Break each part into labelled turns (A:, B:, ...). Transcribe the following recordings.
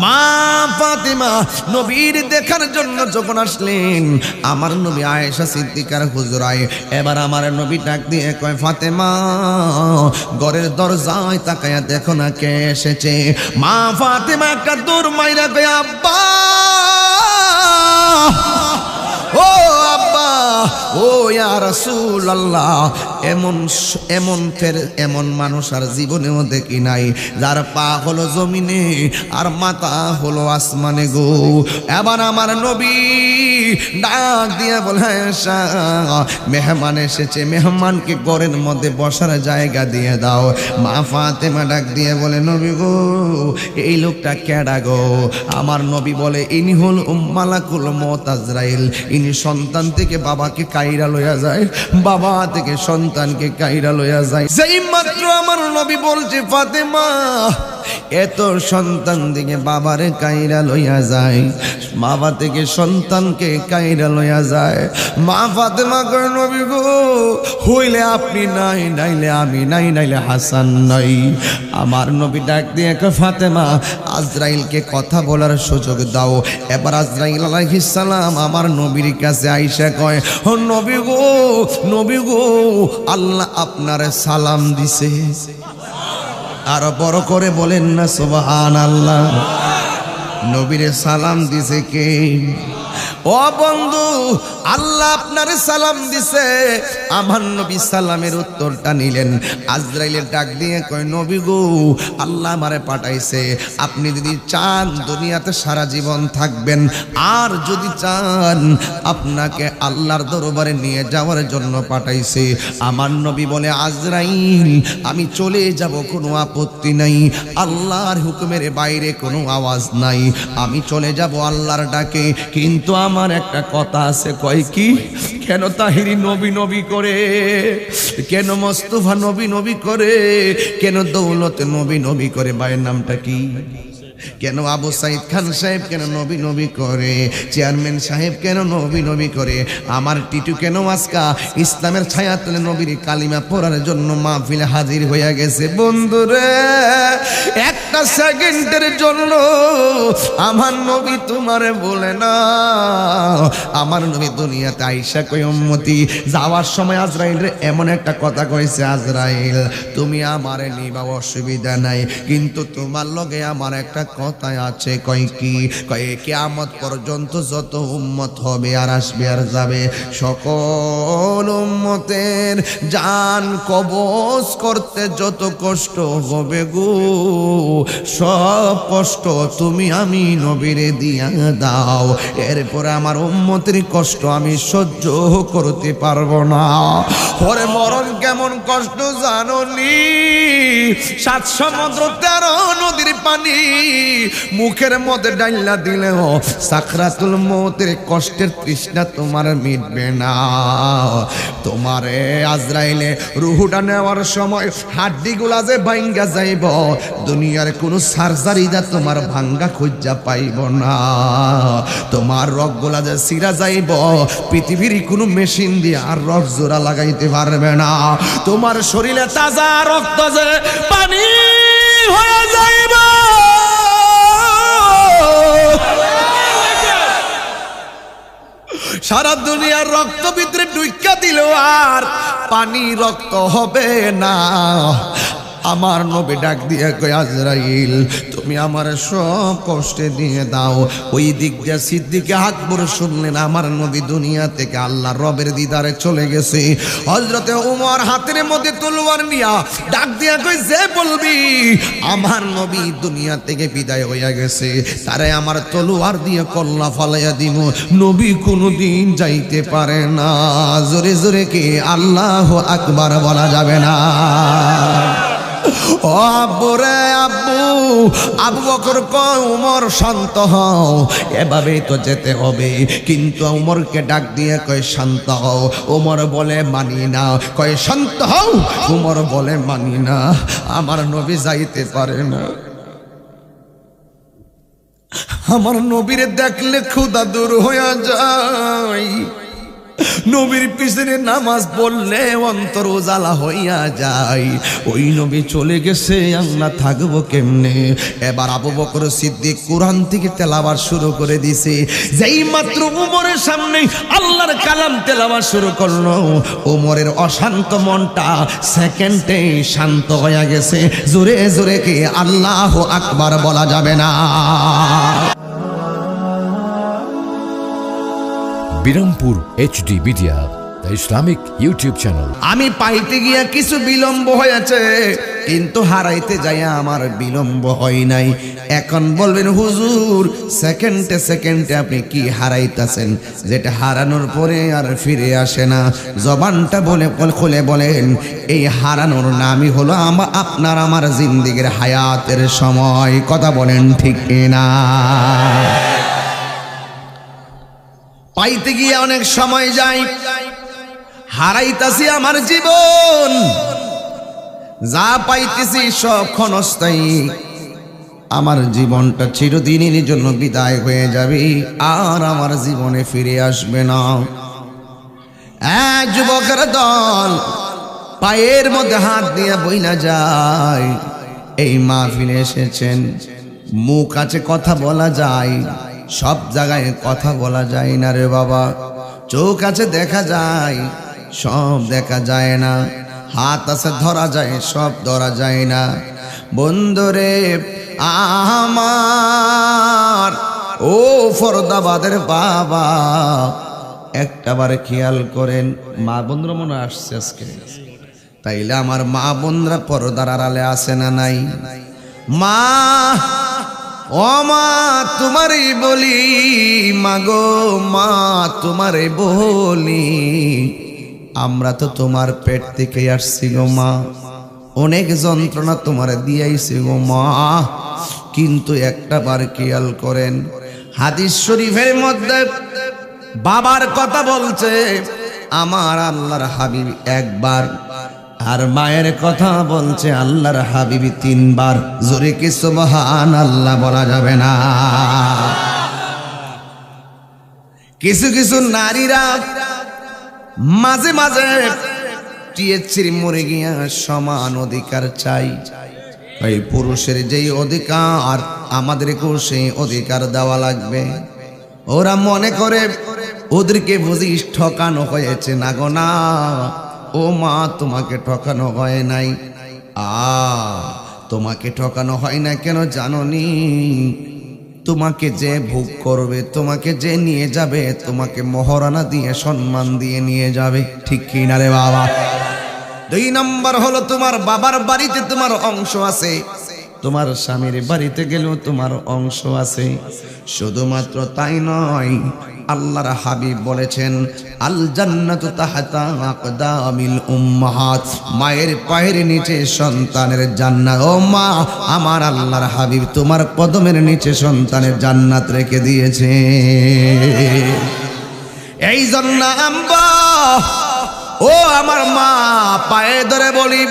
A: মা ফাতেমা নবীর দেখার জন্য যখন আসলেন, আমার নবী আয়েশা সিদ্দিকার হুজরায় এবার আমার নবী ডাক দিয়ে কয়, ফাতেমা ঘরের দরজায় তাকায়া দেখো না কে এসেছে। মা ফাতেমা একটা দৌড় মাইরা কয়, আব্বা ও আব্বা ও ইয়া রাসূলুল্লাহ। এমন মানুষ আর জীবনেও দেখি নাই, যার পা হলো জমিনে আর মাথা হলো আসমানে গো। এবার আমার নবী ডাক দিয়ে বলে, আয়েশা মেহমান এসেছে, মেহমানকে ঘরের মধ্যে বসার জায়গা দিয়ে দাও। মা ফাতেমা ডাক দিয়ে বলে, নবী গো এই লোকটা কেডা গো? আমার নবী বলে, ইনি হল মালাকুল মউত আজরাইল। ইনি সন্তান থেকে বাবাকে কাইরা লইয়া যায়, বাবা থেকে সন্তানকে কাইরা লইয়া যায়। যেই মাত্র আমার নবী বলছে, ফাতেমা এত সন্তান থেকে বাবারে কাইরা লইয়া যায়, বাবা থেকে সন্তানকে কাইরা লইয়া যায়। মা ফাতেমা কয়, নবী গো হইলে আপনি নাই, নাইলে আমি নাই, নাইলে হাসান নাই। আমার নবী ডাক দিয়ে কয়, ফাতেমা আজরাইলকে কথা বলার সুযোগ দাও। এবার আজরাইল আলাইহিস সালাম আমার নবীর কাছে আইসা কয়, ও নবী গো, নবী গো আল্লাহ আপনার সালাম দিছে। আর বড় করে বলেন না সুবহানাল্লাহ। নবীরে সালাম দিছে কে? ও বন্ধু, আল্লাহ আপনার সালাম দিছে। আমার নবী সালামের উত্তরটা নিলেন। আজরাইলের ডাক দিয়ে কয়, নবী গো আল্লাহ আমারে পাঠাইছে, আপনি যদি চান দুনিয়াতে সারা জীবন থাকবেন, আর যদি চান আপনাকে আল্লাহর দরবারে নিয়ে যাওয়ার জন্য পাঠাইছে। আমার নবী বলে, আজরাইল আমি চলে যাব, কোনো আপত্তি নাই, আল্লাহর হুকুমের বাইরে কোনো আওয়াজ নাই, আমি চলে যাব আল্লাহর ডাকে। কিন্তু আমার একটা কথা আছে। কয় কি? কেন তাহিরি নবী নবী করে, কেন মোস্তফা নবী নবী করে, কেন দৌলত নবী নবী করে? ভাইয়ের নামটা কি? কেন আবু সাইদ খান সাহেব কেন নবী নবী করে? চেয়ারম্যান সাহেব কেন নবী নবী করে? আমার টিটু কেন আজকা ইসলামের ছায়া তুলে নবীর কালিমা পড়ার জন্য মাহফিলে হাজির হইয়া গেছে? বন্ধুরে একটা সেকেন্ডের জন্য আমার নবী তোমারে বলে না। আমার নবী দুনিয়াতে আইসা কই, উম্মতি যাওয়ার সময় আজরাইল রে এমন একটা কথা কইছে, আজরাইল তুমি আমারে নিবা অসুবিধা নাই, কিন্তু তোমার লগে আমার একটা কথা আছে। কয় কি? কয় কিয়ামত পর্যন্ত যত উম্মত হবে আর আসবে আর যাবে, সকল উম্মতের জান কবজ করতে যত কষ্ট হবে গো, সব কষ্ট তুমি আমি নবীরে দিয়া দাও। এরপর আমার উম্মতের কষ্ট আমি সহ্য করতে পারবো না। ওরে মরণ কেমন কষ্ট জানোনি? 7 সমুদ্র 13 নদীর পানি মুখের মধ্যে ডাইলা দিলেও সাকরাতুল মউতের কষ্টের তৃষ্ণা তোমার মিটবে না। তোমারে আজরাইলে রুহুটা নেওয়ার সময় হাড্ডিগুলা যে ভাঙ্গা যাইব, দুনিয়ার কোনো সার্জারি যা তোমার ভাঙ্গা খুঁজা পাইব না। তোমার রগগুলা যে সিরা যাইব, পৃথিবীর কোনো মেশিন দিয়ে আর রগ জোড়া লাগাইতে পারবে না। তোমার শরীরে তাজা রক্ত যে পানি হয়ে যাইব। সারা দুনিয়ার রক্ত ভিতরে ডুইকা দিল আর পানি রক্ত হবে না। আমার নবী ডাক দিয়ে কয়, আজরাইল তুমি আমার সব কষ্টে দিয়ে দাও। ওই দিক দিয়ে সিদ্দিকে আকবর শুনলেন আমার নবী দুনিয়া থেকে আল্লাহর রবের দিদারে চলে গেছে। হযরতে ওমর হাতের মধ্যে তলোয়ার নিয়া ডাক দিয়া কয়, যে বলবি আমার নবী দুনিয়া থেকে বিদায় হইয়া গেছে, তারে আমার তলোয়ার দিয়ে কল্লা ফালাইয়া দিব। নবী কোনোদিন যাইতে পারে না। জোরে জোরে কি আল্লাহু আকবার বলা যাবে না? ও আব্বু রে আব্বু, আবু বকর কয়, উমর শান্ত হও, এভাবেই তো যেতে হবে। কিন্তু উমরকে ডাক দিয়ে কয়, শান্ত হও। উমর বলে মানি না। কয়, শান্ত হও। উমর বলে মানি না। আমার নবী যাইতে পারে না। আমার নবীরে দেখলে ক্ষুধা দূর হইয়া যায়। নবীর পিছনে নামাজ পড়লে অন্তর উজালা হইয়া যায়। ওই নবী চলে গেছে, আমরা থাকবো কেমনে? এবার আবু বকর সিদ্দিক কোরআন থেকে তেলাওয়াত শুরু করে দিছে। যেই মাত্র ওমরের সামনে আল্লাহর কালাম তেলাওয়াত শুরু করলো, ওমরের অশান্ত মনটা সেকেন্ডে শান্ত হয়ে গেছে। জোরে জোরে কি আল্লাহু আকবার বলা যাবে না?
B: Birampur HD media, the Islamic YouTube channel.
A: আমি পাইতে গিয়া কিছু বিলম্ব হয়েছে, কিন্তু হারাইতে যাইয়া আমার বিলম্ব হয় নাই। এখন বলবেন হুজুর, সেকেন্ডে সেকেন্ডে আপনি কি হারাইতেছেন, যেটা হারানোর পরে আর ফিরে আসে না? জবানটা খুলে বলেন, এই হারানোর নামই হলো আপনার আমার জিন্দেগির হায়াতের সময়। কথা বলেন ঠিক না? পাইতে গিয়ে অনেক সময় যায়, হারাইতাছি আমার জীবন। যা পাইতেছি সব ক্ষণস্থায়ী, আমার জীবনটা চিরদিনের জন্য বিদায় হয়ে যাবে, আর আমার জীবনে ফিরে আসবে না। যুবকের দল পায়ের মধ্যে হাত দিয়ে বইলা যায়, এই মাহফিলে এসেছেন, মুখ আছে কথা বলা যায়, সব জায়গায় কথা বলা যায় না রে বাবা। চোখ আছে দেখা যায়, সব দেখা যায় না। হাত আছে ধরা যায়, সব ধরা যায় না। বন্ধুরে আমার, ও ফরদাবাদের বাবা, একটাবার খেয়াল করেন। মা বোনরা মনে আসছে আজকে, তাইলে আমার মা বোনরা পর্দার আড়ালে আছে না নাই? মা, ও মা, তোমারই বলি, মাগো মা, তোমারই বলি, আমরা তো তোমার পেট থেকে আসছি গো মা, অনেক যন্ত্রণা তোমার দিয়াইছি গো মা। কিন্তু একটা বার খেয়াল করেন, হাদিস শরীফের মধ্যে বাবার কথা বলছে আমার আল্লাহর হাবিব একবার, আর মায়ের কথা বলছে আল্লাহর হাবিবি 3 বার। জোরে কি সুবহানাল্লাহ বলা যাবে না? কিছু কিছু নারীরা মাঝে মাঝে টিএসসির মরে গিয়া সমান অধিকার চাই। ওই পুরুষের যেই অধিকার, আমাদেরকেও সেই অধিকার দেওয়া লাগবে। ওরা মনে করে ওদেরকে বুঝিস ঠকানো হয়েছে। না গো না, ও মা, তোমাকে ঠকানো হয় নাই। তোমাকে ঠকানো হয় না কেন জানোনি? তোমাকে যে ভোগ করবে, তোমাকে যে নিয়ে যাবে, তোমাকে মহারানা দিয়ে সম্মান দিয়ে নিয়ে যাবে। ঠিক কি না রে বাবা? 2 নম্বর হলো, তোমার বাবার বাড়িতে তোমার অংশ আছে, তোমার স্বামীর বাড়িতে গেলেও তোমার অংশ আছে। শুধুমাত্র তাই নয়, আল্লাহর হাবিব বলেছেন, আল জান্নাতু তাহতা আকদামিল উম্মাহাত, মায়ের পায়ের নিচে সন্তানের জান্নাত। ও মা, আমার আল্লাহর হাবিব তোমার কদমের নিচে সন্তানের জান্নাত রেখে দিয়েছে। এই জন্য আম্মা, ও আমার মা, পায়ে ধরে বলি,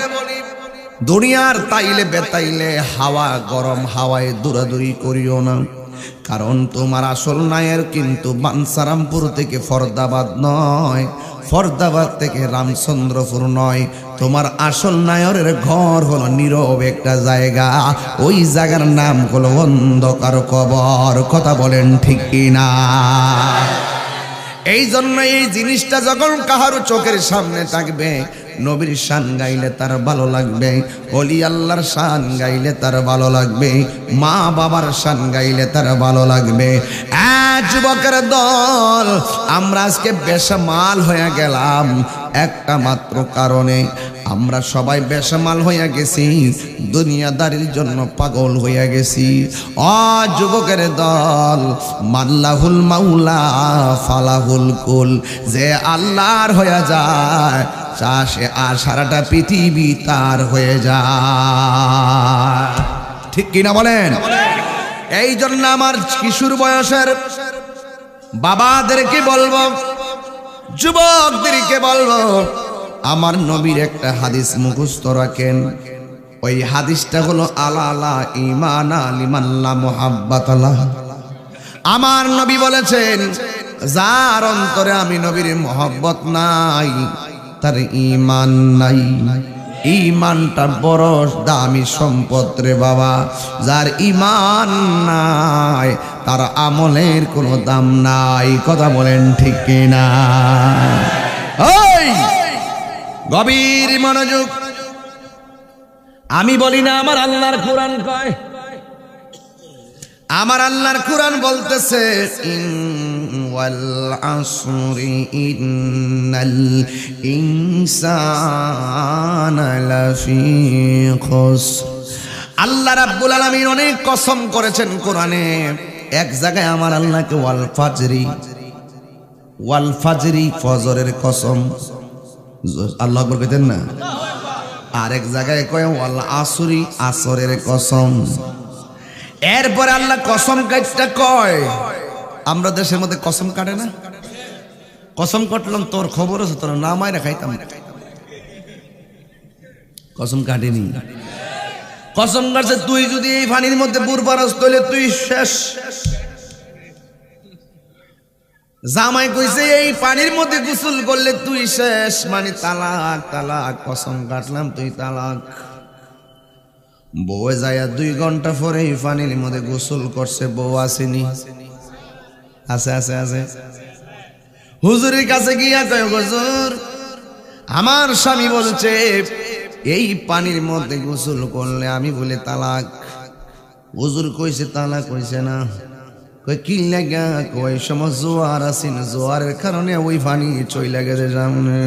A: দুনিয়ার তাইলে বেতাইলে হাওয়া, গরম হাওয়ায় দৌড়াদৌড়ি করিও না। কারণ তোমার আসল নায়ের কিন্তু বানসারামপুর থেকে ফরদাবাদ নয়, ফরদাবাদ থেকে রামচন্দ্রপুর নয়। তোমার আসল নায়রের ঘর হলো নীরব একটা জায়গা, ওই জায়গার নাম হলো অন্ধকার কবর। কথা বলেন ঠিক কিনা? এই জন্য এই জিনিসটা যখন কাহারও চোখের সামনে থাকবে, নবীর শান গাইলে তার ভালো লাগবে, ওলি আল্লাহর শান গাইলে তার ভালো লাগবে, মা বাবার শান গাইলে তার ভালো লাগবে। যুবকের দল, আমরা আজকে বেসামাল হয়ে গেলাম একটা মাত্র কারণে। আমরা সবাই বেসামাল হয়ে গেছি, দুনিয়াদারির জন্য পাগল হয়ে গেছি। যুবকের দল, মাল্লাহুল মাওলা ফালাহুল কুল, যে আল্লাহর হয়ে যায় সে আর সারাটা পৃথিবী তার হয়ে যায়। ঠিক কিনা বলেন? এই জন্য আমার কিশোর বয়সের বাবাদেরকে বলবো, যুবকদেরকে বলবো, আমার নবীর একটা হাদিস মুখস্থ রাখেন। ওই হাদিসটা হলো, আলা আলা ঈমানা লিমান লা মুহাব্বাতা লাহ। আমার নবী বলেছেন, যার অন্তরে আমি নবীর মহব্বত নাই তার ঈমান নাই। ঈমানটা বড় দামি সম্পদ রে বাবা। যার ঈমান নাই তার আমলের কোনো দাম নাই। কথা বলেন ঠিক কিনা? ওই গভীর মনোযোগ। আমি বলি না, আমার আল্লাহর কোরআন কয়। আমার আল্লাহর কোরআন বলতেছে ওয়াল আসরি ইন্নাল ইনসানা লাফি খুসর। আল্লাহ রাব্বুল আলামিন অনেক কসম করেছেন কোরআনে। এক জায়গায় আমার আল্লাহকে ওয়াল ফাজরি ফজরের কসম আল্লাহু আকবার কইতেন না। আরেক জায়গায় কয় ওয়াল আসরি আসরের কসম। এরপরে আল্লাহ কসম কাটটা কয়। আমরা দেশের মধ্যে কসম কাটে না? কসম কাটলাম তোর খবর আছে, তোর না মাইরা খাইতাম। কসম কাটেনি। কসম কাটছে তুই যদি এই পানির মধ্যে বুড় পারস তাহলে তুই শেষ। জামাই কইছে এই পানির মধ্যে গোসল করলে তুই শেষ, মানে তালাক। তালাক কসম কাটলাম তুই তালাক। বউ যায় 2 ঘন্টা পরে এই পানির মধ্যে গোসল করছে, বউ আসেনি। আছে আছে আছে। হুজুরের কাছে গিয়া কয় হুজুর আমার স্বামী বলছে এই পানির মধ্যে গোসল করলে আমি বলে তালাক। হুজুর কইছে তালাক হইছে না। কই কি লাগা? কই সময় জোয়ার আসেন, জোয়ারের কারণে ওই পানি চইলা গেছে সামনে।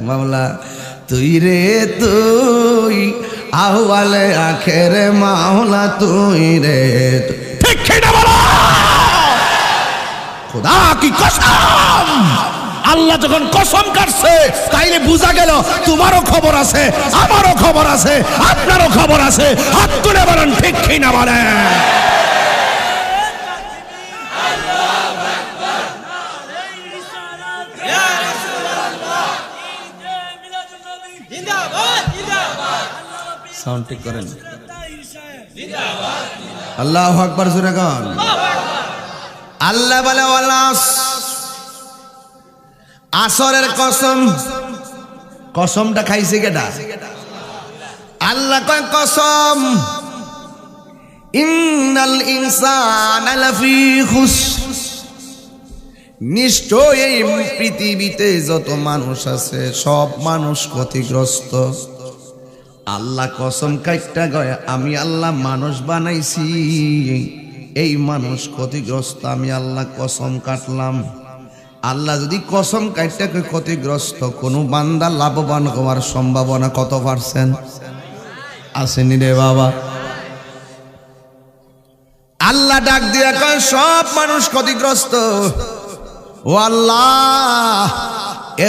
A: মামলা তুই রে তুই আহওয়ালে আখেরে মাওলা তুই রে। ঠিক কিনা বলো? খোদা কি কসম! আল্লাহ যখন কসম কাটছে তাইলে বুঝা গেল তোমারও খবর আছে, আমারও খবর আছে, আপনারও খবর আছে। হাত তুলে বলেন ঠিক কিনা বলেন। সাউন্ড ঠিক করেন। আল্লাহু আকবার জোরে গান। আল্লাহ বলে আসরের কসম। কসমটা খাইছে কেডা? আল্লাহ কয় কসম ইন্নাল ইনসানা লাফি খুসর। নিশ্চয় এই পৃথিবীতে যত মানুষ আছে সব মানুষ ক্ষতিগ্রস্ত। আল্লাহ কসম কাইটা গয় আমি আল্লাহ মানুষ বানাইছি, এই মানুষ ক্ষতিগ্রস্ত। আমি আল্লাহ কসম কাটলাম। আল্লাহ যদি কসম কাইটা ক্ষতিগ্রস্ত, কোনো বান্দা লাভবান হওয়ার সম্ভাবনা কত পারছেন? আসেনি রে বাবা। আল্লাহ ডাক দিয়া কয় সব মানুষ ক্ষতিগ্রস্ত। ও আল্লাহ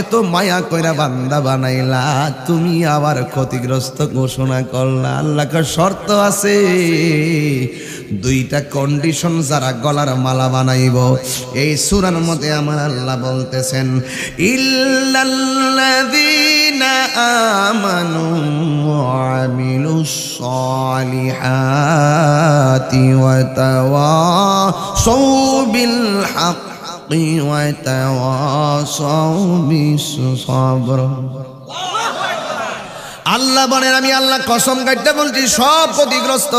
A: এত মায়া কইরা বান্দা বানাইলা, তুমি আবার ক্ষতিগ্রস্ত ঘোষণা করলা। আল্লাহ কা শর্ত আছে, 2টা কন্ডিশন যারা গলার মালা বানাইব। এই সূরার মধ্যে আমার আল্লাহ বলতেছেন ইল্লাল্লাযীনা আমানু ওয়া আমিলুস সালিহাতি ওয়া তাওয়াসাউ বিল হক আল্লাহ বলেন আমি আল্লাহ কসম কাটতে বলছি সব ক্ষতিগ্রস্ত,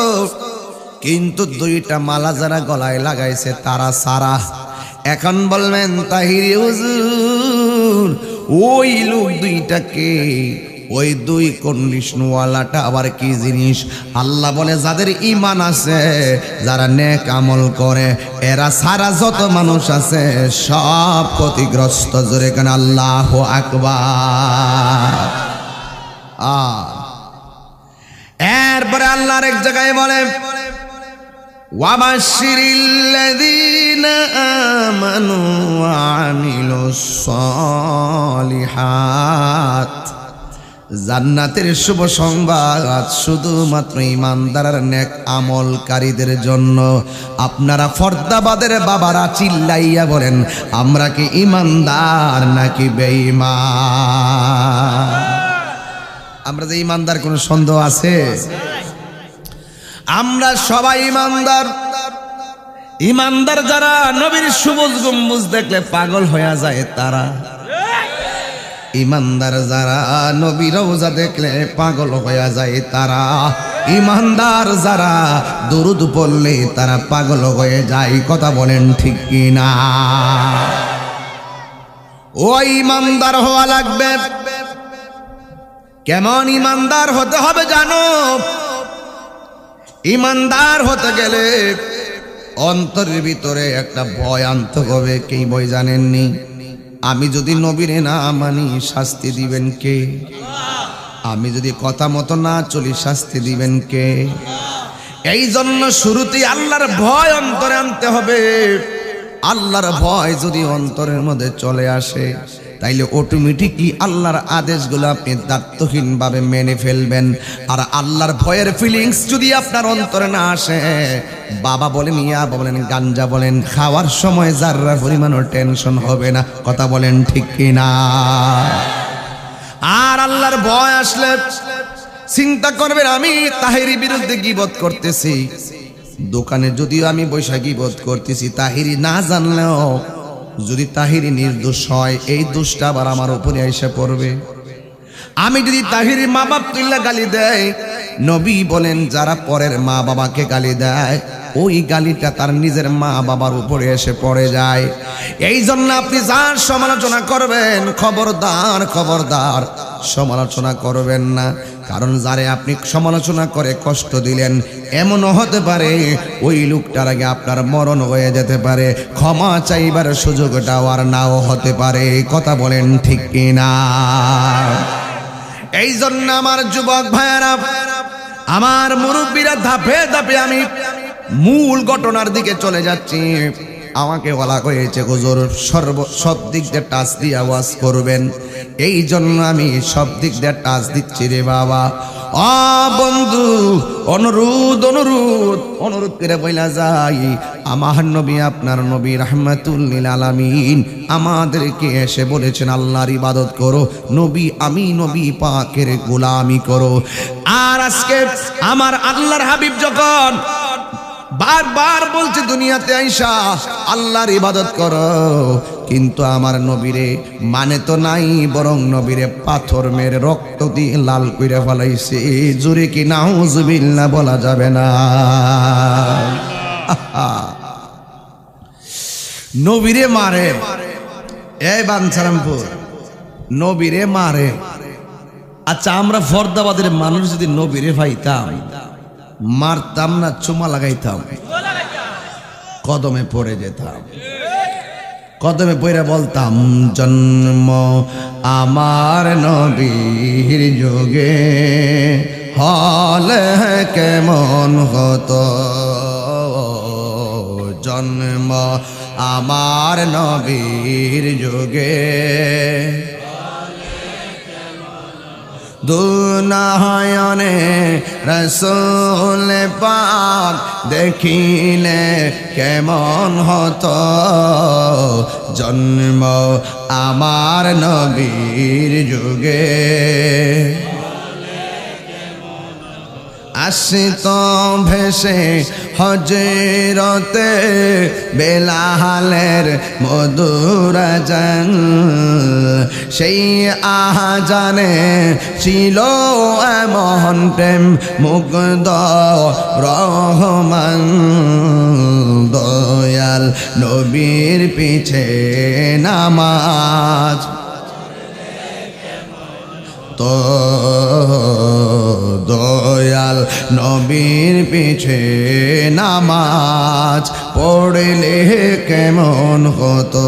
A: কিন্তু 2টা মালা যারা গলায় লাগাইছে তারা সারা। এখন বলবেন তাহিরি হুজুর ওই লোক 2টাকে, ওই 2 কন্ডিশনওয়ালাটা আবার কি জিনিস? আল্লাহ বলে যাদের ঈমান আছে, যারা নেক আমল করে, এরা সারা যত মানুষ আছে সব ক্ষতিগ্রস্ত। জোরে কেন আল্লাহু আকবার। এরপরে আল্লাহর এক জায়গায় বলে ওয়াবাশশিরিল্লাযীনা আমানু ওয়া আমিলুস সালিহাত। জান্নাতের শুভ সংবাদ শুধুমাত্র ঈমানদার আর নেক আমলকারীদের জন্য। আপনারা ফর্দাবাদের বাবারা চিল্লাইয়া বলেন আমরা কি ঈমানদার নাকি বেঈমান? আমরা যে ঈমানদার কোনো সন্দেহ আছে? আমরা সবাই ঈমানদার, ইমানদার যারা নবীর সবুজ গম্বুজ দেখলে পাগল হয়ে যায় তারা, ইমানদার যারা নবীর রওজা দেখলে পাগল হয়ে যায় তারা, ইমানদার যারা দুরূদ পড়লে তারা পাগল হয়ে যায়। কথা বলেন ঠিক কি না? ও ইমানদার হওয়া লাগবে। কেমন ইমানদার হতে হবে জানো? ইমানদার হতে গেলে অন্তরের ভিতরে একটা ভয় আনতে হবে। কি ভয় জানেননি? আমি যদি নবীরে না মানি শাস্তি দিবেন কে? আমি যদি কথা মতো না চলি শাস্তি দিবেন কে? এই জন্য শুরুতেই আল্লাহর ভয় অন্তরে আনতে হবে। আল্লাহর ভয় যদি অন্তরের মধ্যে চলে আসে তাইলে অটোমেটিকলি আল্লাহর আদেশগুলো আপনি দায়িত্বহীনভাবে মেনে ফেলবেন। আর আল্লাহর ভয়ের ফিলিংস যদি আপনার অন্তরে না আসে, বাবা বলেন, ইয়া বলেন, গাঞ্জা বলেন, খাওয়ার সময় যাররা পরিমাণও টেনশন হবে না। কথা বলেন ঠিক কি না? আর আল্লাহর ভয় আসলে চিন্তা করবেন, আমি তাহিরি বিরুদ্ধে গীবত করতেছি, দোকানে যদিও আমি বৈশা গীবত করতেছি, তাহিরি না জানলেও যদি তাহিরি নির্দোষ হয় এই দোষটা আবার আমার উপরে এসে পড়বে। আমি যদি তাহিরি মা বাপ তুল্লা গালি দেয়, নবী বলেন যারা পরের মা বাবাকে গালি দেয় ওই গালিটা তার নিজের মা বাবার উপরে এসে পড়ে যায়। এই জন্য আপনি যার সমালোচনা করবেন, খবরদার খবরদার সমালোচনা করবেন না। কারণ যারে আপনি সমালোচনা করে কষ্ট দিলেন, এমনও হতে পারে ওই লোকটার আগে আপনার মরণ হয়ে যেতে পারে, ক্ষমা চাইবার সুযোগটাও আর নাও হতে পারে। কথা বলেন ঠিক কিনা? এই জন্য আমার যুবক ভাইয়েরা, আমার মুরব্বীরা, ধাপে ধাপে আমি মূল ঘটনার দিকে চলে যাচ্ছি। আমাকে বলা হয়েছে হুজুর সব দিক দিয়ে টাচ দিয়ে আওয়াজ করবেন, এই জন্য আমি সব দিক দিয়ে টাচ দিচ্ছি রে বাবা। বন্ধু, অনুরোধ অনুরোধ অনুরোধ করে বইলা যাই, আমার নবী আপনার নবী রাহমাতুল লিল আলামিন আমাদেরকে এসে বলেছেন আল্লাহর ইবাদত করো, নবী আমি নবী পাকের গোলামি করো। আর আজকে আমার আল্লাহর হাবিব যখন বারবার বলছে দুনিয়াতে আইসা আল্লাহর ইবাদত করো, কিন্তু আমার নবীরে মানে তো নাই, বরং নবীরে পাথর মেরে রক্ত দিয়ে লাল কইরা ফেলাইছে। জোরে কি নাউজুবিল্লাহ বলা যাবে না? নবীরে মারে, এই বাঞ্ছারামপুর নবীরে মারে। আচ্ছা, আমরা ফরদাবাদের মানুষ যদি নবীরে পাইতাম, মারতাম না চুমা লাগাইতাম? কদমে পড়ে যেতাম, কদমে পড়ে বলতাম জন্ম আমার নবীর যুগে হলে কেমন হতো, জন্ম আমার নবীর যুগে দুনয়নে রসুল পাক দেখিলে কেমন হতো, জন্ম আমার নবীর যুগে আসিত ভেসে হজরতে বেলালের মধুর আজান, সেই আজানে ছিল এমন প্রেম মুগ্ধ রহমান, দয়াল নবীর পিছে নামাজ তো, দয়াল নবীর পিছে নামাজ পড়লে কেমন হতো,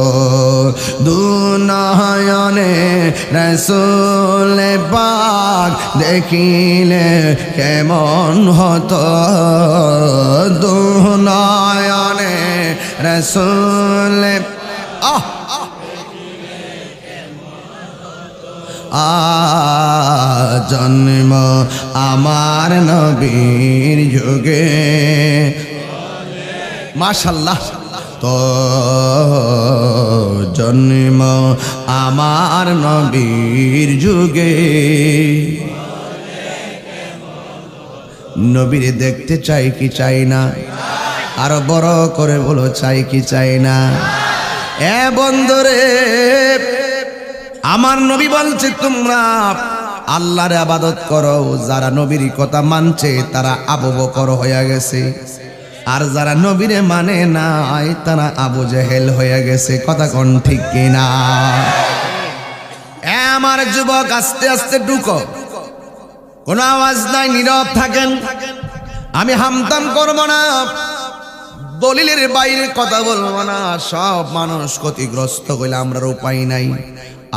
A: দুনয়নে রসুল পাক দেখিলে কেমন হতো, দুনয়নে রসুল জন্ম আমার নবীর যুগে। মাশাআল্লাহ। তো জন্ম আমার নবীর যুগে, নবীর দেখতে চাই কি চাই না? আরো বড় করে বলো চাই কি চাই না? এ বন্ধুরে, আমার নবী বলছে তোমরা আল্লাহর ইবাদত করো। যারা নবীর কথা মানছে তারা আবু বকর হয়ে গেছে, আর যারা নবীরে মানে নাই তারা আবু জেহেল হয়ে গেছে। কথা কোন ঠিক কিনা? এ আমার যুবক, আস্তে আস্তে ঢুকো, কোনো আওয়াজ নাই, নীরব থাকেন। আমি হামতাম করবো না, দলিলের বাইরে কথা বলবো না। সব মানুষ ক্ষতিগ্রস্ত হইলে আমরা উপায় নাই।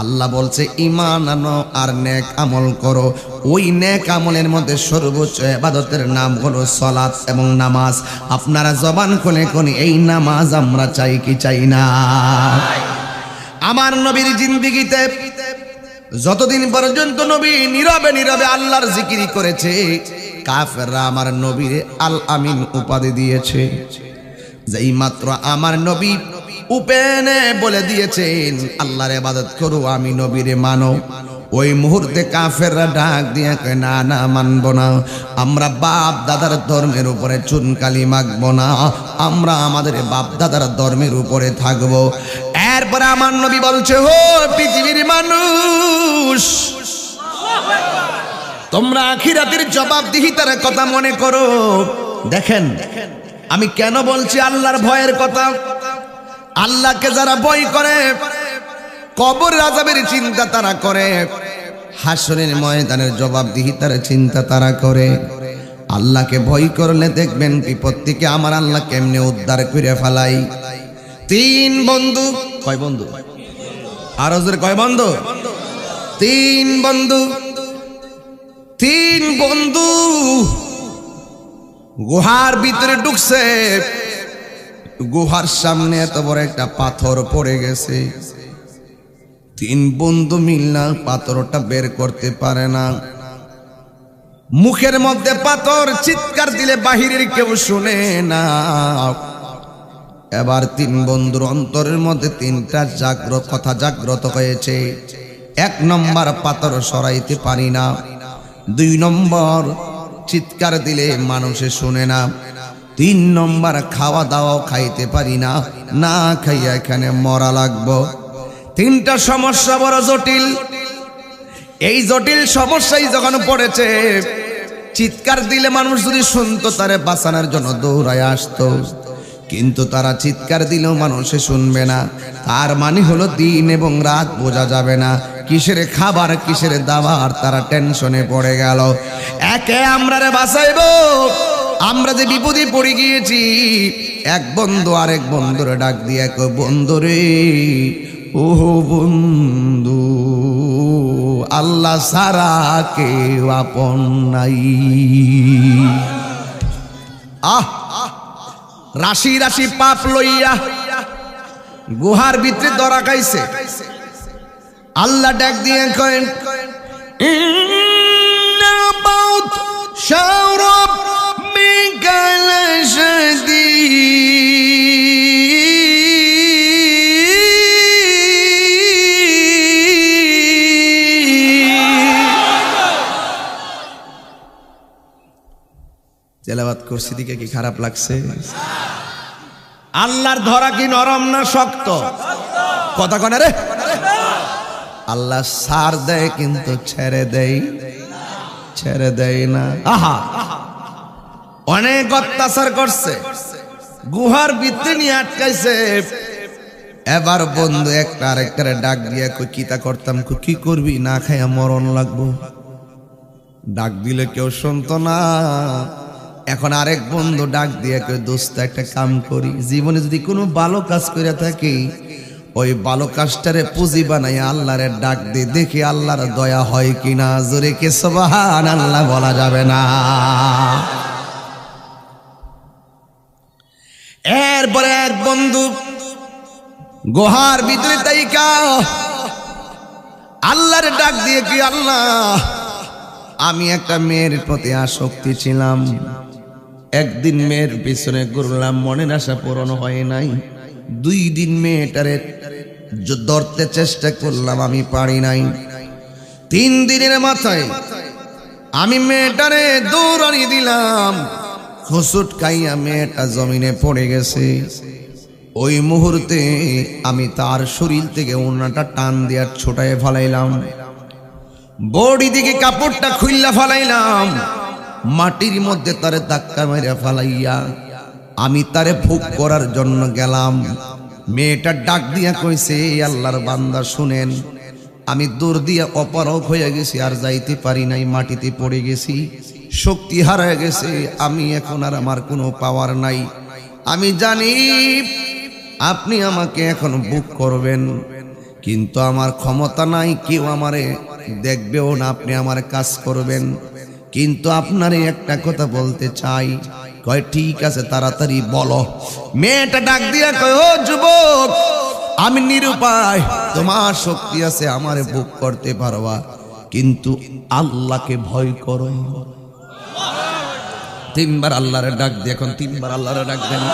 A: আল্লাহ বলছে ঈমান আনো আর নেক আমল করো। ওই নেক আমলের মধ্যে সর্বোচ্চ ইবাদতের নাম হলো সালাত এবং নামাজ। আপনারা জবান খুলে কোন এই নামাজ আমরা চাই কি চাই না? আমার নবীর জিন্দেগিতে যতদিন পর্যন্ত নবী নীরবে নীরবে আল্লাহর জিকির করেছে, কাফেররা আমার নবীরে আল আমিন উপাধি দিয়েছে। যেই মাত্র আমার নবী উপেনে বলে দিয়েছেন আল্লাহর ইবাদত করো, আমি নবীরে মানো, ওই মুহূর্তে কাফেররা ডাক দিয়ে কয় না না, মানব না। আমরা বাপ দাদার ধর্মের উপরে চুনকালি মাখবো না, আমরা আমাদের বাপ দাদার ধর্মের উপরে থাকবো। এরপরে আমার নবী বলছে, ও পৃথিবীর মানুষ, তোমরা আখিরাতের জবাবদিহিতার কথা মনে করো। দেখেন আমি কেন বলছি আল্লাহর ভয়ের কথা। আল্লাহকে যারা ভয় করে, কবর আযাবের চিন্তা তারা করে, হাসরের ময়দানের জবাবদিহিতার চিন্তা তারা করে। আল্লাহকে ভয় করলে দেখবেন বিপদ থেকে আমার আল্লাহ কেমনে উদ্ধার করে ফেলাই। তিন বন্ধু, কয় বন্ধু? আরো জোরে কয় বন্ধু? তিন বন্ধু, তিন বন্ধু গুহার ভিতরে ঢুকছে। গুহার সামনে এত বড় একটা পাথর পড়ে গেছে। তিন বন্ধু মিলনা পাথরটা বের করতে পারে না। মুখের মধ্যে পাথর, চিৎকার দিলে বাহিরের কেউ শুনে না। এবার তিন বন্ধুর অন্তরের মধ্যে তিনটা কথা জাগ্রত হয়েছে। এক নম্বর, পাথর সরাইতে পারি না। দুই নম্বর, চিৎকার দিলে মানুষে শুনে না। তিন নম্বর, খাওয়া দাওয়াও খাইতে পারি না, না খাইয়া এখানে মরা লাগবো। তিনটা সমস্যা বড় জটিল। এই জটিল সমস্যায় যখন পড়েছে, চিৎকার দিলে মানুষ যদি শুনতো তারে বাঁচানোর জন্য দৌড়ায় আসতো, কিন্তু তারা চিৎকার দিলেও মানুষে শুনবে না। তার মানে হলো দিন এবং রাত বোঝা যাবে না, কিসের খাবার কিসের দাবার, তারা টেনশনে পড়ে গেল। একে আমরা রে বাঁচাইবো, আমরা যে বিপদে পড়ে গিয়েছি। এক বন্ধু আরেক বন্ধুরে ডাক দিয়ে কই, বন্ধু রে, ও বন্ধু, আল্লাহ সারা কেউ আপন নাই। আহ, রাশি রাশি পাপ লইয়া গুহার ভিতরে ধরা খাইছে। আল্লাহ ডাক দিয়ে কয়, সৌরভ মিকালসদি তেলাওয়াত করছি দিকে কি খারাপ লাগছে? আল্লাহর ধরা কি নরম না শক্ত? কথা কনে রে। আল্লাহ সার দেয় কিন্তু ছেড়ে দেয় না। আহা, অনেক অত্যাচার করছে, গুহার ভিতরে নিয়ে আটকাইছে। এবার বন্ধু একটা আরেকটারে ডাক দিয়ে কই, কিতা করতাম? কি করবি? না খাইয়া মরণ লাগবো। ডাক দিলে কেউ শুনতো না। এখন আরেক বন্ধু ডাক দিয়ে কই, দোস্ত একটা কাম করি, জীবনে যদি কোনো ভালো কাজ করে থাকি, ওই ভালো কাজটারে পুঁজি বানাই আল্লাহরে ডাক দিয়ে দেখি আল্লাহর দয়া হয় কিনা। জোরে কে সুবহানাল্লাহ বলা যাবে না? এরপরে এক বন্ধু গুহার ভিতরে তাইকা আল্লাহরে ডাক দিয়ে কি, আল্লাহ, আমি একটা মেয়ের প্রতি আসক্তি ছিলাম, একদিন মেয়ের পিছনে ঘুরলাম, মনের আশা পূরণ হয় নাই। 2 দিন মেয়েটারে ধরতে চেষ্টা করলাম, আমি পারি নাই। 3 দিনের মাথায় আমি মেয়েটারে দৌড়ানি দিলাম, হোঁচট খাইয়া মেয়েটা জমিনে পড়ে গেছে। ওই মুহূর্তে আমি তার শরীর থেকে ওড়নাটা টান দিয়ে ছোটায় ফেলাইলাম, বডি দিকে কাপড়টা খুইল্লা ফেলাইলাম, মাটির মধ্যে তারে ধাক্কা মেরে ফেলাইয়া আমি তারে ভোগ করার জন্য গেলাম। মেয়েটা ডাক দিয়া কইছে, আল্লাহর বান্দা শুনেন, আমি দৌড় দিয়া অপারগ হয়ে গেছি, আর যাইতে পারি নাই, মাটিতে পড়ে গেছি, শক্তি হারায় গেছে, আমি এখন আর আমার কোনো পাওয়ার নাই। আমি জানি আপনি আমাকে এখন বুক করবেন, কিন্তু আমার ক্ষমতা নাই, কেউ আমারে দেখবেও না, আপনি আমার কাজ করবেন। কিন্তু আপনারে একটা কথা বলতে চাই। কয় ঠিক আছে, তাড়াতাড়ি বলো। মেয়েটা ডাক দিয়া কয়, ও যুবক, আমি নিরুপায়, তোমার শক্তি আছে, আমারে বুক করতে পারবা, কিন্তু আল্লাহকে ভয় করো। তিনবার আল্লাহরে ডাক দিয়ে, এখন তিনবার আল্লাহরে ডাক দেন।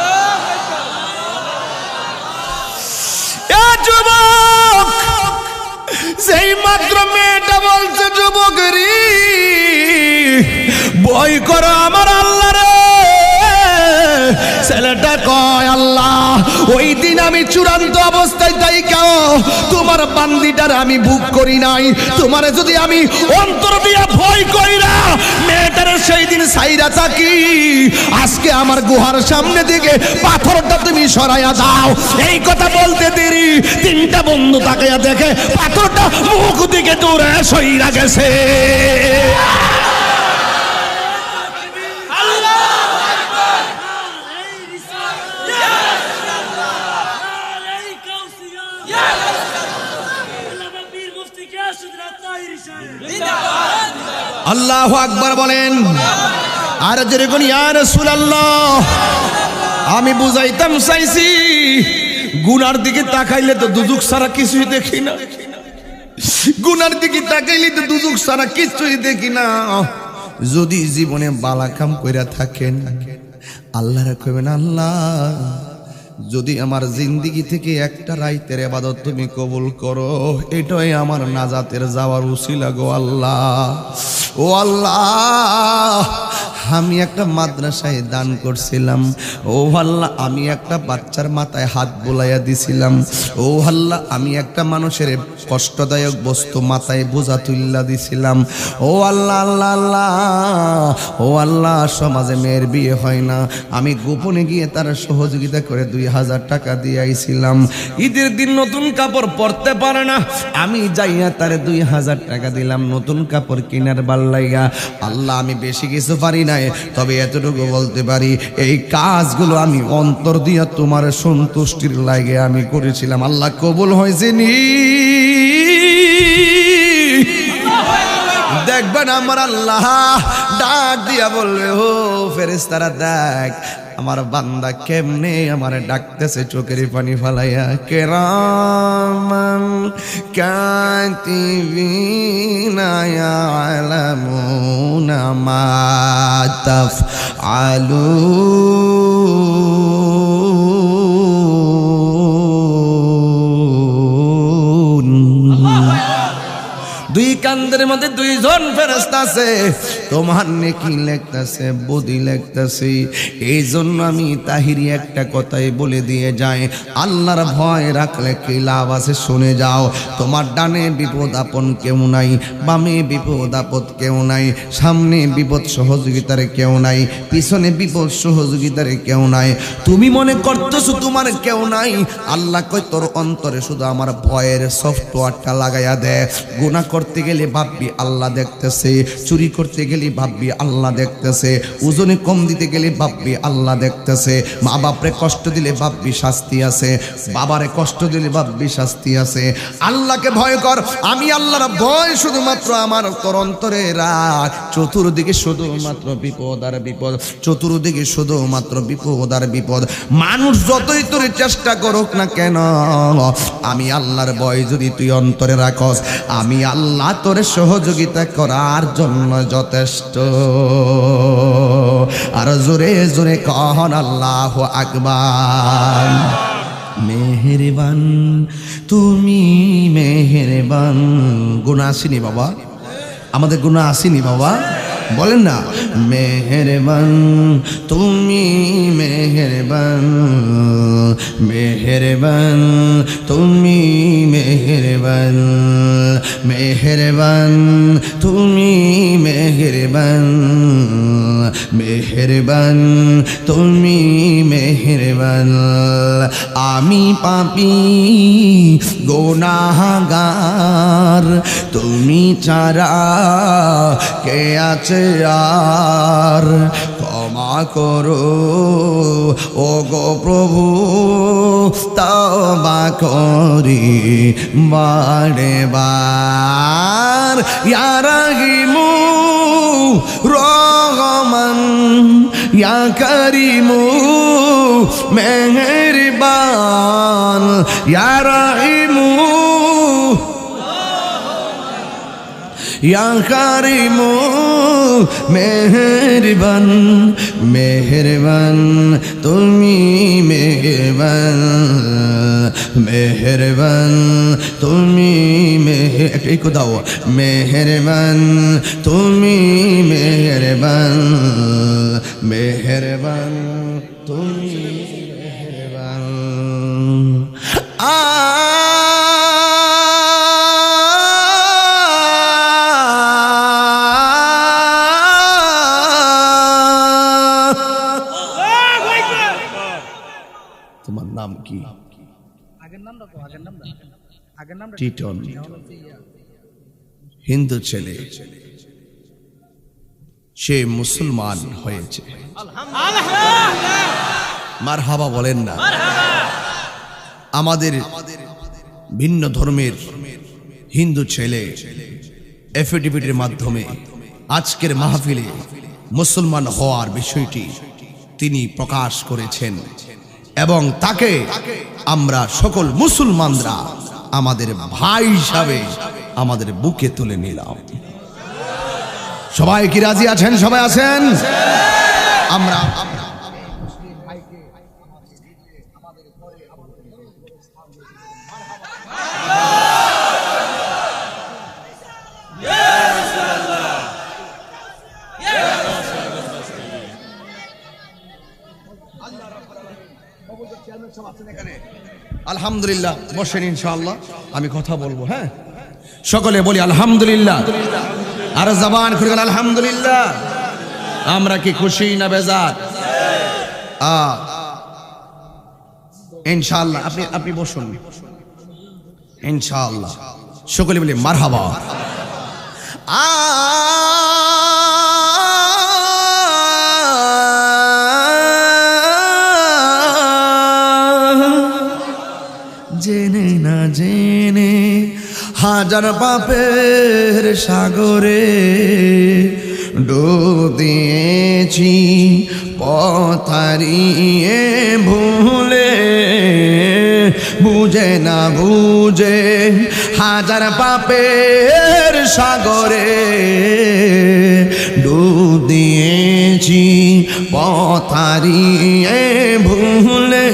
A: যুবক, সেই মাত্র মেয়েটা বলছে, যুবক রে, ভয় করো আমার আল্লাহ রে। ছেলেটা কয়, আল্লাহ, ওই দিন আমি চূড়ান্ত অবস্থায় তাই কেউ তোমার বান্দিটার আমি বুক করি নাই, তোমারে যদি আমি অন্তর দিয়া ভয় করি না, মেয়েটার সেই দিন সাইরা থাকি, আজকে আমার গুহার সামনে দিকে পাথরটা তুমি সরাইয়া দাও। এই কথা বলতে দেরি, তিনটা বন্ধু তাকাইয়া দেখে পাথরটা মুখ দিকে দূরে সইরা গেছে। আল্লাহু আকবার বলেন। আর যেরকম ইয়া রাসূলুল্লাহ, আমি বুঝাইতাম চাইছি, গুনার দিকে তাকাইলে তো দুজক ছাড়া কিছুই দেখি না, গুনার দিকে তাকাইলে তো দুজক ছাড়া কিছুই দেখি না। যদি জীবনে বালা কাম কইরা থাকেন, আল্লাহরে কইবেন, আল্লাহ, যদি আমার জিন্দেগি থেকে একটা রাইতের ইবাদত তুমি কবুল করো, এটাই আমার নাজাতের যাওয়ার উসিলা গো আল্লাহ। ও আল্লাহ, আমি একটা মাদ্রাসায় দান করছিলাম, ও আল্লাহ, আমি একটা বাচ্চার মাথায় হাত বুলাইয়া দিছিলাম, ও আল্লাহ, আমি একটা মানুষের কষ্টদায়ক বস্তু মাথায় বোঝা তুল্লা দিছিলাম, ও আল্লাহ, আল্লাহ আল্লাহ, ও আল্লাহ, সমাজে মেয়ের বিয়ে হয় না, আমি গোপনে গিয়ে তার সহযোগিতা করে 2000 টাকা দিয়ে আইছিলাম। ঈদের দিন নতুন কাপড় পরতে পারে না, আমি যাইয়া তারে 2000 টাকা দিলাম নতুন কাপড় কিনার বাল্লাইয়া। আল্লাহ, আমি বেশি কিছু পারি নাই, তবে এতটুকু বলতে পারি, এই কাজগুলো আমি অন্তর দিয়া তোমার সন্তুষ্টির লাগে আমি করেছিলাম। আল্লাহ কবুল হয়েছে নি? দেখবেন আমার আল্লাহ ডাক দিয়া বলবে, ও ফেরেশতারা, দেখ আমার বান্দা কেমনে আমার ডাকতেছে, চোখের পানি ফালাইয়া। কিরামান কাতিবিনা ইয়ালামুনা মা তাফআলুন। দুই কান্দের মধ্যে দুইজন ফেরেশতা আছে, তোমার নেকি লিখতেছে, বদি লিখতেছে। এই জন্য আমি তাহিরি একটা কথাই বলে দিয়ে যাই, আল্লাহর ভয় রাখলে কি লাভ আছে শুনে যাও। তোমার ডানে বিপদ আপন কেউ নাই, বামে বিপদ আপদ কেউ নাই, সামনে বিপদ সহযোগিতার কেউ নাই, পিছনে বিপদ সহযোগিতার কেউ নাই। তুমি মনে করতেছো তোমার কেউ নাই, আল্লাহ কয় তোর অন্তরে শুধু আমার ভয়ের সফটওয়্যারটা লাগাইয়া দে। গুনাহ করতে গেলে ভাববি আল্লাহ দেখতেছে, চুরি করতে গেলে ভাববি আল্লাহ দেখতেছে, ওজনে কম দিতে গেলে ভাববি আল্লাহ দেখতেছে, মা বাপরে কষ্ট দিলে ভাববি শাস্তি আছে, বাবারে কষ্ট দিলে ভাববি শাস্তি আছে। আল্লাহকে ভয় কর, আমি আল্লাহর ভয় শুধুমাত্র আমার তোর অন্তরে রাখ। চতুর্দিকে শুধুমাত্র বিপদ আর বিপদ, চতুর্দিকে শুধুমাত্র বিপদ আর বিপদ। মানুষ যতই তোর চেষ্টা করুক না কেন, আমি আল্লাহর ভয় যদি তুই অন্তরে রাখস, আমি আল্লাহ তোরে সহযোগিতা করার জন্য যথেষ্ট। আর জোরে জোরে কহন আল্লাহু আকবার। মেহেরবান তুমি মেহেরবান। গুনাহ আসেনি বাবা, আমাদের গুনাহ আসেনি বাবা, বলেন না, মেহেরবান তুমি মেহেরবান, মেহেরবান তুমি মেহেরবান, মেহেরবান তুমি মেহেরবান, মেহেরবান তুমি মেহেরবান। আমি পাপী গুনাহগার, তুমি ছাড়া কে আছে আর, ক্ষমা করো ও গো প্রভু, তওবা করি বারে বার। ইয়া রাহিমু রহমান, ইয়া করিমু মেহেরবান, ইয়া রাহিমু ইয়া করিমু মেহেরবান, মেহেরবান তুমি মেহেরবান, মেহেরবান তুমি একটু দাও, মেহেরবান তুমি মেহেরবান, মেহেরবান তুমি মেহেরবান। তোমার নাম কি? টিটন, হিন্দু ছেলে, সে মুসলমান হয়েছে। মারহাবা বলেন না। আমাদের ভিন্ন ধর্মের হিন্দু ছেলে এফিডেভিটের মাধ্যমে আজকের মাহফিলে মুসলমান হওয়ার বিষয়টি তিনি প্রকাশ করেছেন এবং তাকে আমরা সকল মুসলমানরা আমাদের ভাই হিসাবে আমাদের বুকে তুলে নিলাম। সবাই কি রাজি আছেন? সবাই আছেন? আমরা আলহামদুলিল্লাহ। বসেন, ইনশাআল্লাহ আমি কথা বলবো। হ্যাঁ, সকলে বলি আলহামদুলিল্লাহ। আর জবান খুলে গেল আলহামদুলিল্লাহ। আমরা কি খুশি না বেজার? ইনশাআল্লাহ আপনি বসুন ইনশাআল্লাহ। সকলে বলি মারহাবা। জেনে না জেনে হাজার পাপের সাগরে ডুব দিয়েছি, পথ হারিয়ে ভুলে, বুঝে না বুঝে হাজার পাপের সাগরে ডুব দিয়েছি, পথ হারিয়ে ভুলে।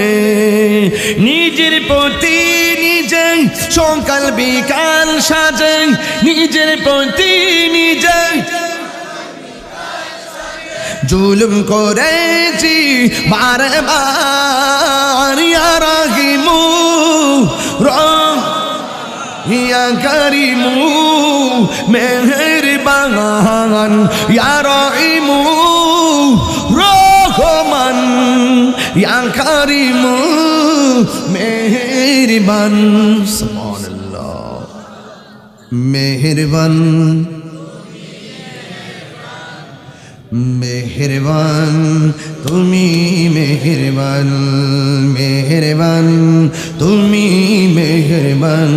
A: নিজের প্রতি নিজে সকাল বিকাল সাজে, নিজের প্রতি নিজে জুলুম করেছি বারে বার। ইয়া রাহিমু ইয়া করিমু মেহেরবান, ইয়া রাহিমু রহমান, ইয়া করিমু মেহেরবান। সুবহানাল্লাহ। মেহেরবান, মেহেরবান তুমি মেহেরবান, মেহেরবান তুমি মেহেরবান,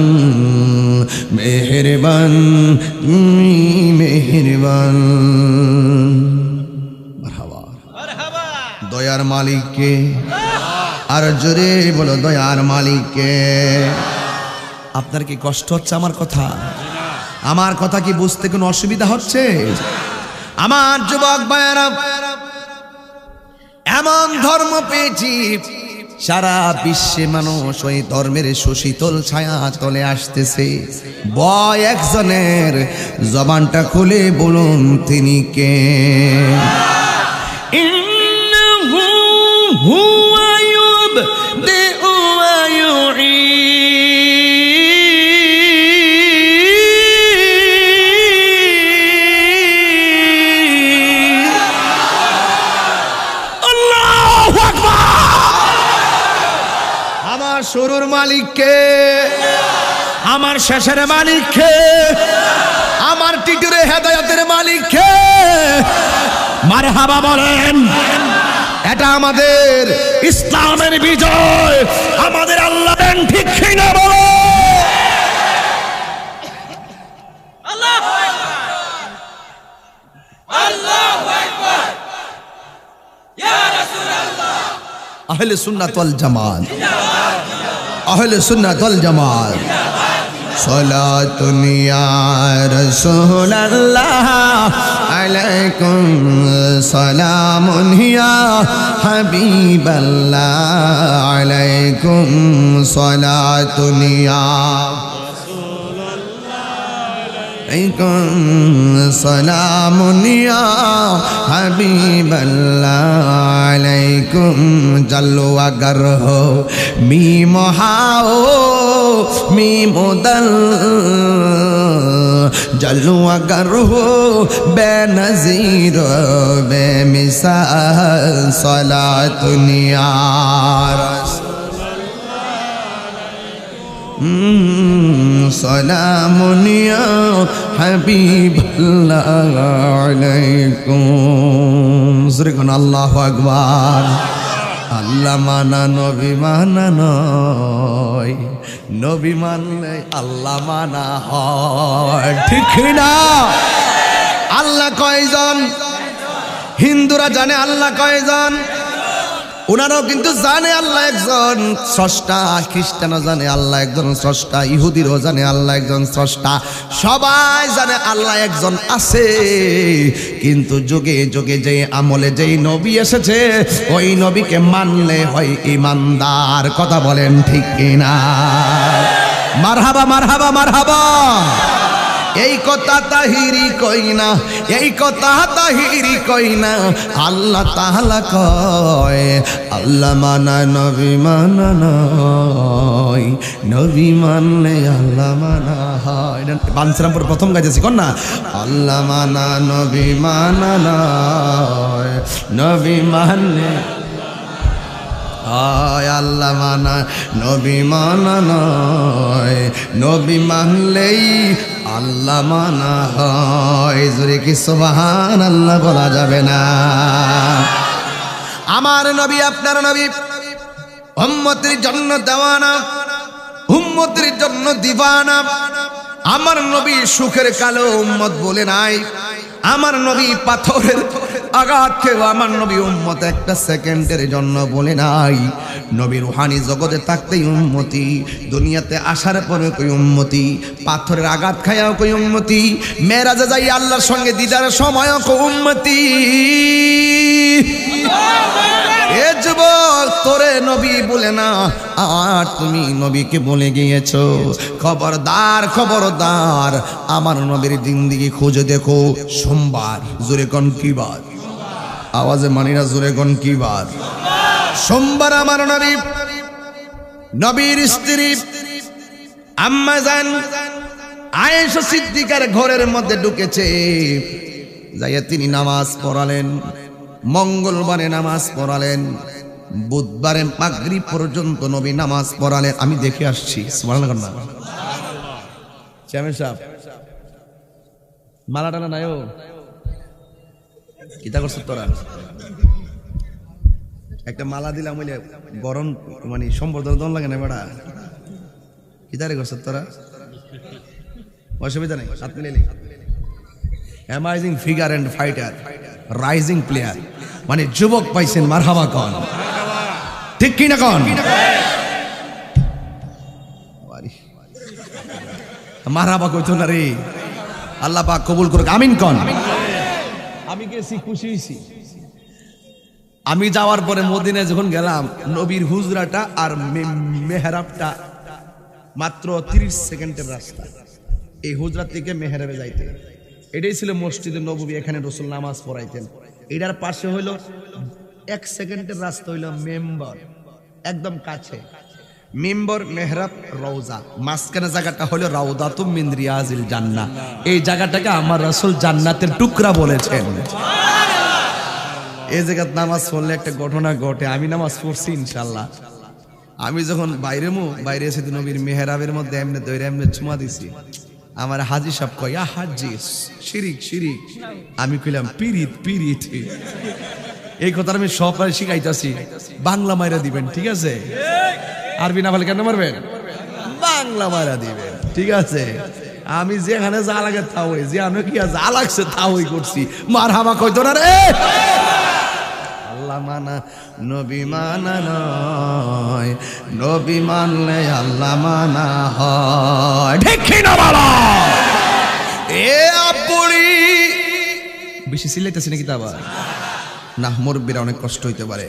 A: মেহেরবান তুমি মেহেরবান। মারহাবা। দয়ার মালিককে, আর জোরে বলো দয়ার মালিককে। আপনার কি কষ্ট হচ্ছে আমার কথা? আমার কথা কি বুঝতে কোনো অসুবিধা হচ্ছে? আমার যুবক ভাইয়েরা, এমন ধর্ম পেয়েছি সারা বিশ্বে মানুষ ওই ধর্মের সুশীতল ছায়া তলে আসতেছে। বয় একজনের, জবানটা খুলে বলুন তিনি কে? ইন্নাহু হুয়া ইউবদিউ ওয়া ইউঈদ। আল্লাহু আকবার। আমার শুরুর মালিক কে? আমার শেষের মালিক কে? আমার টিটুরে হেদায়েতের মালিক কে? মারহাবা বলেন। এটা আমাদের ইসলামের বিজয়, আমাদের আল্লাহ দেন, ঠিক কিনা বলো?
C: আল্লাহু আকবার, আল্লাহু আকবার, ইয়া রাসূলুল্লাহ।
A: আহলে সুন্নাত ওয়াল জামাত, আহলে সুন্নাত ওয়াল জামাত। সালাতুন ইয়া রাসূলুল্লাহ আলাইকুম সালামুন ইয়া হাবিবাল্লাহ আলাইকুম সালাতুন ইয়া আলাইকুম সালামুন ইয়া হাবিবাল্লাহ আলাইকুম জাল্লু আগার হো মিম হাও মিম দল জাল্লু আগার হো বেনজির বেমিসাল সালাতুন ইয়া সালামুন ইয়া হাবিবাল্লাহ আলাইকুম। সুবহান আল্লাহু আকবার। আল্লাহ মানা নবী মানা নয়, নবী মানলে আল্লাহ মানা হয়, ঠিক না? আল্লাহ কয়জন? হিন্দুরা জানে আল্লাহ কয়জন, ওনারাও কিন্তু জানে আল্লাহ একজন স্রষ্টা। খ্রিস্টানও জানে আল্লাহ একজন স্রষ্টা, ইহুদিরও জানে আল্লাহ একজন স্রষ্টা। সবাই জানে আল্লাহ একজন আছে, কিন্তু যুগে যুগে যে আমলে যেই নবী এসেছে ওই নবীকে মানলে হয় ইমানদার। কথা বলেন ঠিক কিনা? মারহাবা মারহাবা মারহাবা। এই কথা তাহিরি কই না, এই কথা তাহিরি কই না, আল্লাহ তাআলা কয় আল্লাহ মানা নবী মানা নয়, নবী মানলে আল্লাহ মানা হয়। বানসরামপুর প্রথম গাইতেছি কোন না? আল্লাহ মানা নবী মানা নয়, নবী মানলে হয়, আল্লাহ মানা নবী মানা নয়, নবী মানলেই আল্লাহ মানা হয়। জোরে কি সুবহানাল্লাহ বলা যাবে না? আমার নবী আপনার নবী উম্মতের জন্য দেওয়ানা, উম্মতের জন্য দিবানা। আমার নবী সুখের কালো উম্মত বলে নাই, আমার নবী পাথরের আঘাত খেয়ে আমার নবী উম্মত একটা সেকেন্ডের জন্য বলে নাই। নবী রুহানি জগতে থাকতেই উম্মতি, দুনিয়াতে আসার পরে কই উম্মতি, পাথরের আঘাত খায়াও কই উম্মতি, মেরাজে যাই আল্লাহর সঙ্গে দিদারের সময়ও কই উম্মতি। এ যুবক, তোরে নবী বলে না আর তুমি নবীকে বলে গিয়েছো। খবরদার খবরদার, আমার নবীর জিন্দেগি খুঁজে দেখো। সোমবার, জোরে কোন কি বার? আওয়াজে মানি না, জোরে কোন কি বার? সোমবার আমার নবী, নবীর স্ত্রী আম্মা জান আয়েশা সিদ্দিকার ঘরের মধ্যে ঢুকেছে। যাইয়া তিনি নামাজ পড়ালেন, মঙ্গলবারে নামাজ পড়ালেন, বুধবারে মাগরিব পর্যন্ত নবী নামাজ পড়ালেন। আমি দেখে আসছি। সুবহানাল্লাহ। চেয়ারম্যান সাহেব, মালা টানা নাইও কিতা করছ তোরা? একটা মালা দিলাম বলে গরম মানে সম্বর্ধনা দন লাগে না বেড়া, কিতারে করছ তোরা? অসুবিধা নেই, হাত মিলে। Amazing figure and fighter, rising player, মানে যুবক পাইছেন। মারহাবা কন, ঠিক কি না কন? মারহাবা কইতো না রে। আল্লাহ পাক কবুল করুক, আমিন কন। আমি গেছি, খুশি হইছি। আমি যাওয়ার পরে মদিনায় যখন গেলাম, নবীর হুজরাটা আর মেহরাবটা মাত্র 30 সেকেন্ডের রাস্তা। এই হুজরা থেকে মেহরাবে যাইতে, এটাই ছিল মসজিদে নববী, এখানে রাসূল নামাজ পড়াইতেন। এটার পাশে হইল 1 সেকেন্ডের রাস্তা, হইল মেম্বর, একদম কাছে মিম্বর, মেহরাব, রওজা, মাঝখানে জায়গাটা হলো রাউদাতুম মিন রিয়াজিল জান্নাহ। এই জায়গাটাকে আমার রাসূল জান্নাতের টুকরা বলেছেন। এই জায়গায় নামাজ পড়লে একটা ঘটনা ঘটে। আমি নামাজ পড়ছি ইনশাআল্লাহ। আমি যখন বাইরে এসে নবীর মেহরাবের মধ্যে এমনি দইরা এমনি চুমা দিছি, আমার হাজী সাহেব কয়, ইয়া হাজী শিরিক শিরিক। আমি কইলাম পিরিত পিরিত। এই কথা আমি সবাই শিখাইতাছি, বাংলা মাইরা দিবেন, ঠিক আছে? আরবি না বলে কেন মারবেন? বাংলা মারা দিবেন, ঠিক আছে? আমি যেখানে যা লাগে তা হই, যে আমি কি যা লাগছে তা হই করছি। মারহাবা কইতো না রে। আল্লাহ মানা নবী মানা নয়, নবী মানলে আল্লাহ মানা হয়, ঠিক কি না বলো? এ আপুড়ি বেশি সিলাইতেছি নাকি? তা আবার না, মুরব্বিরা অনেক কষ্ট হইতে পারে।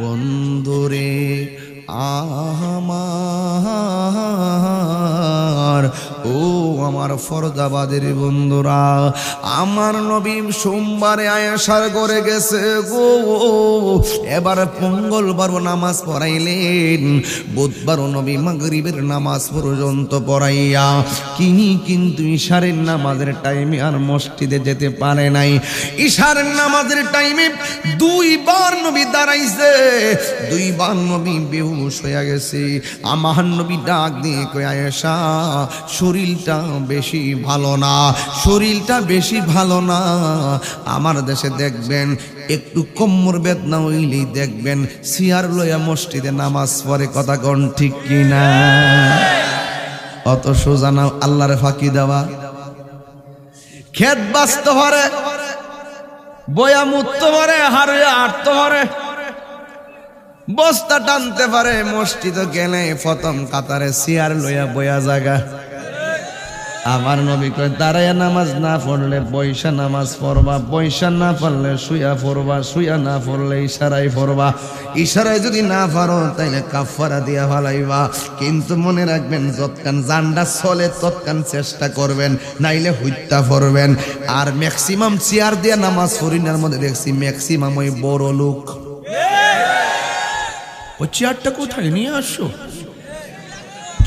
A: বন্ধুরে আমার, ও আমার ফরদাবাদের বন্ধুরা, আমার নবী সোমবারে আয়েশার ঘরে গেছে গো। এবার মঙ্গলবার নামাজ পড়াইলেন, বুধবার নবী মাগরিবের নামাজ পর্যন্ত পড়াইয়া কিন্তু ইশারের নামাজের টাইমে আর মসজিদে যেতে পারে নাই। ইশারের নামাজের টাইমে 2 বার নবী দাঁড়াইছে, 2 বার নবী বেহুশ হয়ে গেছে। আমার নবী ডাক দিয়ে কয়, আয়েশা শরীরটা বেশি ভালো না, শরীরটা বেশি ভালো না। আমার দেশে দেখবেন একটু কোমর বেদনা হইলেই দেখবেন চেয়ার লইয়া মসজিদে নামাজ পড়ে, কথা কোন ঠিক কিনা? অত সোজা না আল্লাহর ফাঁকি দেওয়া। খেত বাঁচতে পারে, বয়া মুততে পারে, হারে আটতে পারে, বস্তা টানতে পারে, মসজিদে গেলে প্রথম কাতারে চেয়ার লইয়া বয়া জায়গা। আমার নবী কয়, দাঁড়াইয়া নামাজ না পড়লে বৈশা নামাজ পড়বা, বৈশা না পড়লে শুয়া পড়বা, শুয়া না পড়লে ইশারায় পড়বা, ইশারায় যদি না পারো তাইলে কাফারা দিয়া ফালাইবা। কিন্তু মনে রাখবেন, যতক্ষণ জানডা চলে ততক্ষণ চেষ্টা করবেন, নাইলে হত্যা করবেন। আর ম্যাক্সিমাম চেয়ার দিয়া নামাজ পড়িনার মধ্যে দেখছি ম্যাক্সিমাম ওই বড় লোক। ওই চেয়ারটা কোথায় নিয়ে আসো?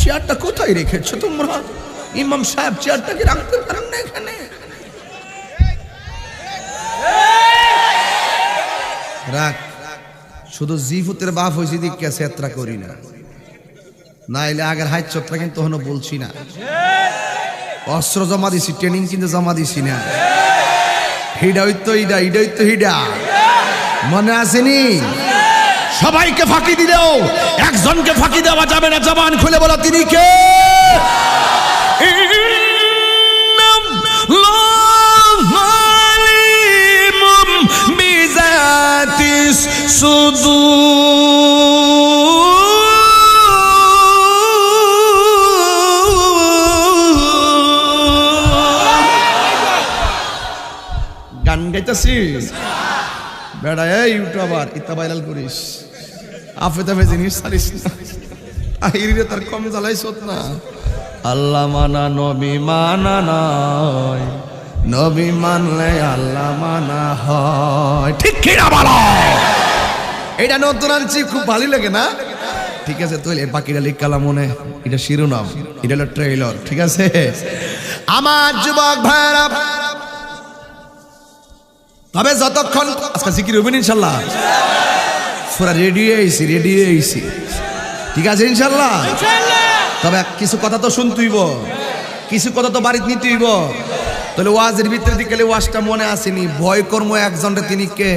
A: চেয়ারটা কোথায় রেখেছো তোমরা? ইমাম সাহেব চেয়ারটাকে রাখতে পারেন না এখানে? রাখ, শুধু জিফুতের বাপ হয়েছে দিকে সেত্রা করি না, নাইলে আগের হাইট চত্রা কিন্তু তখন বলছি না। অস্ত্র জমা দিছি, ট্রেনিং কিন্তু জমা দিছি না। হিডা হইতো হিডা, হিডা হইতো হিডা, মনে আসেনি? সবাইকে ফাঁকি দিলেও একজনকে ফাঁকি দেওয়া যাবে না। জবান খুলে বলো, তিনি কে? গান গাইতেছিস বেড়া? এই ইউটিউবার ইতা ভাইরাল করিস, আফে তাফে জিনিস ছাড়িস না, আহিরে তার কম জ্বালাইছ না। আল্লাহ মানা নবী মানা নয়, নবী মানলে আল্লাহ মানা হয়, ঠিক কি না বলো? এটা নতুন আনছি, খুব ভালো লাগে না? ঠিক আছে, তুই বাকিটা লিখালাম মনে, এটা শিরোনাম, এটা হলো ট্রেইলার, ঠিক আছে? আমার যুবক ভাইরা, তবে যতক্ষণ আজকে জিকির হইবেন ইনশাল্লাহ, পুরা রেডি হয়েছি, ঠিক আছে ইনশাল্লাহ। তবে কিছু কথা তো শুনতেইব, কিছু কথা তো বাড়িতে নিতেইব। তাহলে ওয়াজের ভিতরে দিকে ওয়াজটা মনে আসেনি, ভয় কর্ম একজনটা, তিনি কে?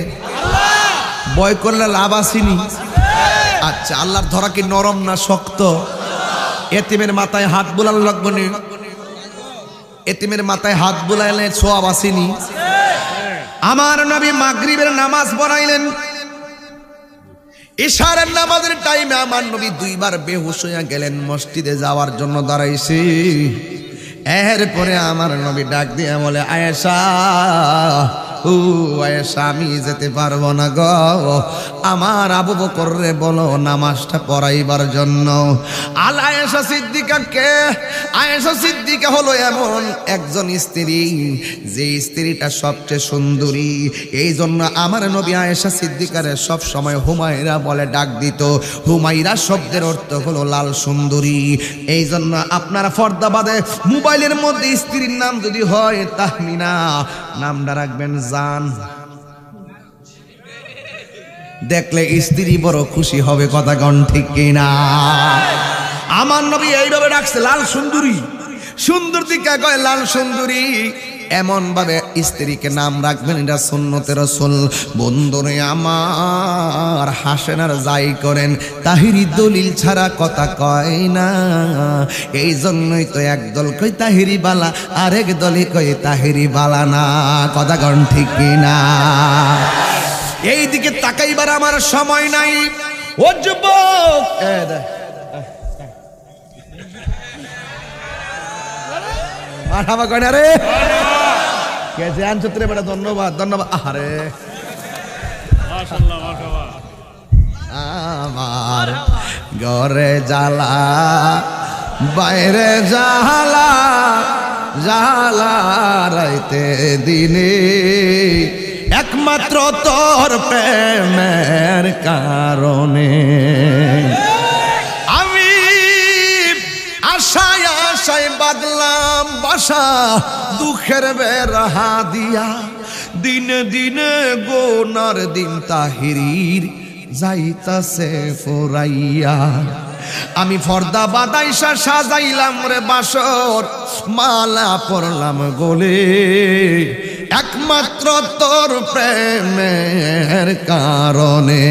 A: ভয় করলে লাভ আসেনি। আচ্ছা, আল্লাহর ধরা কি নরম না শক্ত? এতিমের মাথায় হাত বুলানো লাগবে না? এতিমের মাথায় হাত বুলাইলে সোয়াব আসেনি? আমার নবী মাগরিবের নামাজ পড়াইলেন, ইশারের নামাজের টাইমে আমার নবী 2 বার বেহুশ হইয়া গেলেন, মসজিদে যাওয়ার জন্য দাঁড়াইছে। এরপরে আমার নবী ডাক দিয়ে বলে, আয়েশা ও আয়েশা আমি যেতে পারবো না গো, আমার আবু বকর রে বলো নামাজটা পড়াইবার জন্য। আল আয়েশা সিদ্দিকা কে? আয়েশা সিদ্দিকা হলো এমন একজন স্ত্রী যে স্ত্রীটা সবচেয়ে সুন্দরী। এই জন্য আমার নবী আয়েশা সিদ্দিকারে সব সময় হুমায়রা বলে ডাক দিত। হুমায়রা শব্দের অর্থ হলো লাল সুন্দরী। এই জন্য আপনারা ফর্দাবাদে মোবাইলের মধ্যে স্ত্রীর নাম যদি হয় তাহমিনা, নামটা রাখবেন জান। দেখলে স্ত্রী বড় খুশি হবে, কথা কোন ঠিক কিনা? আমার নবী এইভাবে ডাকছে লাল সুন্দরী। সুন্দর দিকে কয় লাল সুন্দরী, এমন ভাবে স্ত্রীকে নাম রাখবেন, এটা সুন্নতে রাসূল। বন্ধুরে আমার হাসেন আর যাই করেন, তাহিরি দলিল ছাড়া কথা কয় না। এই জন্যই তো একদল কই তাহিরি বালা, আরেক দলে কই তাহিরি বালা না, কথা কোন ঠিক কিনা? এই দিকে তাকাইবার আমার সময় নাই। ও যুবক, মারহাবা কয় না রে, কেছে আনছতে রে বেটা, ধন্যবাদ ধন্যবাদ। আরে
D: মাশাআল্লাহ মাশাআল্লাহ।
A: আমার ঘরে জ্বালা বাইরে জ্বালা, জ্বালা রাইতে দিনে, একমাত্র তোর প্রেমের কারণে আমি আশায় আশায় বাদলাম বাসা, দুঃখের বেড়া দিয়া দিনে দিনে গোনার দিন তাহিরির যাইতাছে ফুরাইয়া। আমি ফর্দা বাদাইসা সাজাইলাম রে বাসর, মালা পরলাম গোলে, একমাত্র তোর প্রেমের কারণে,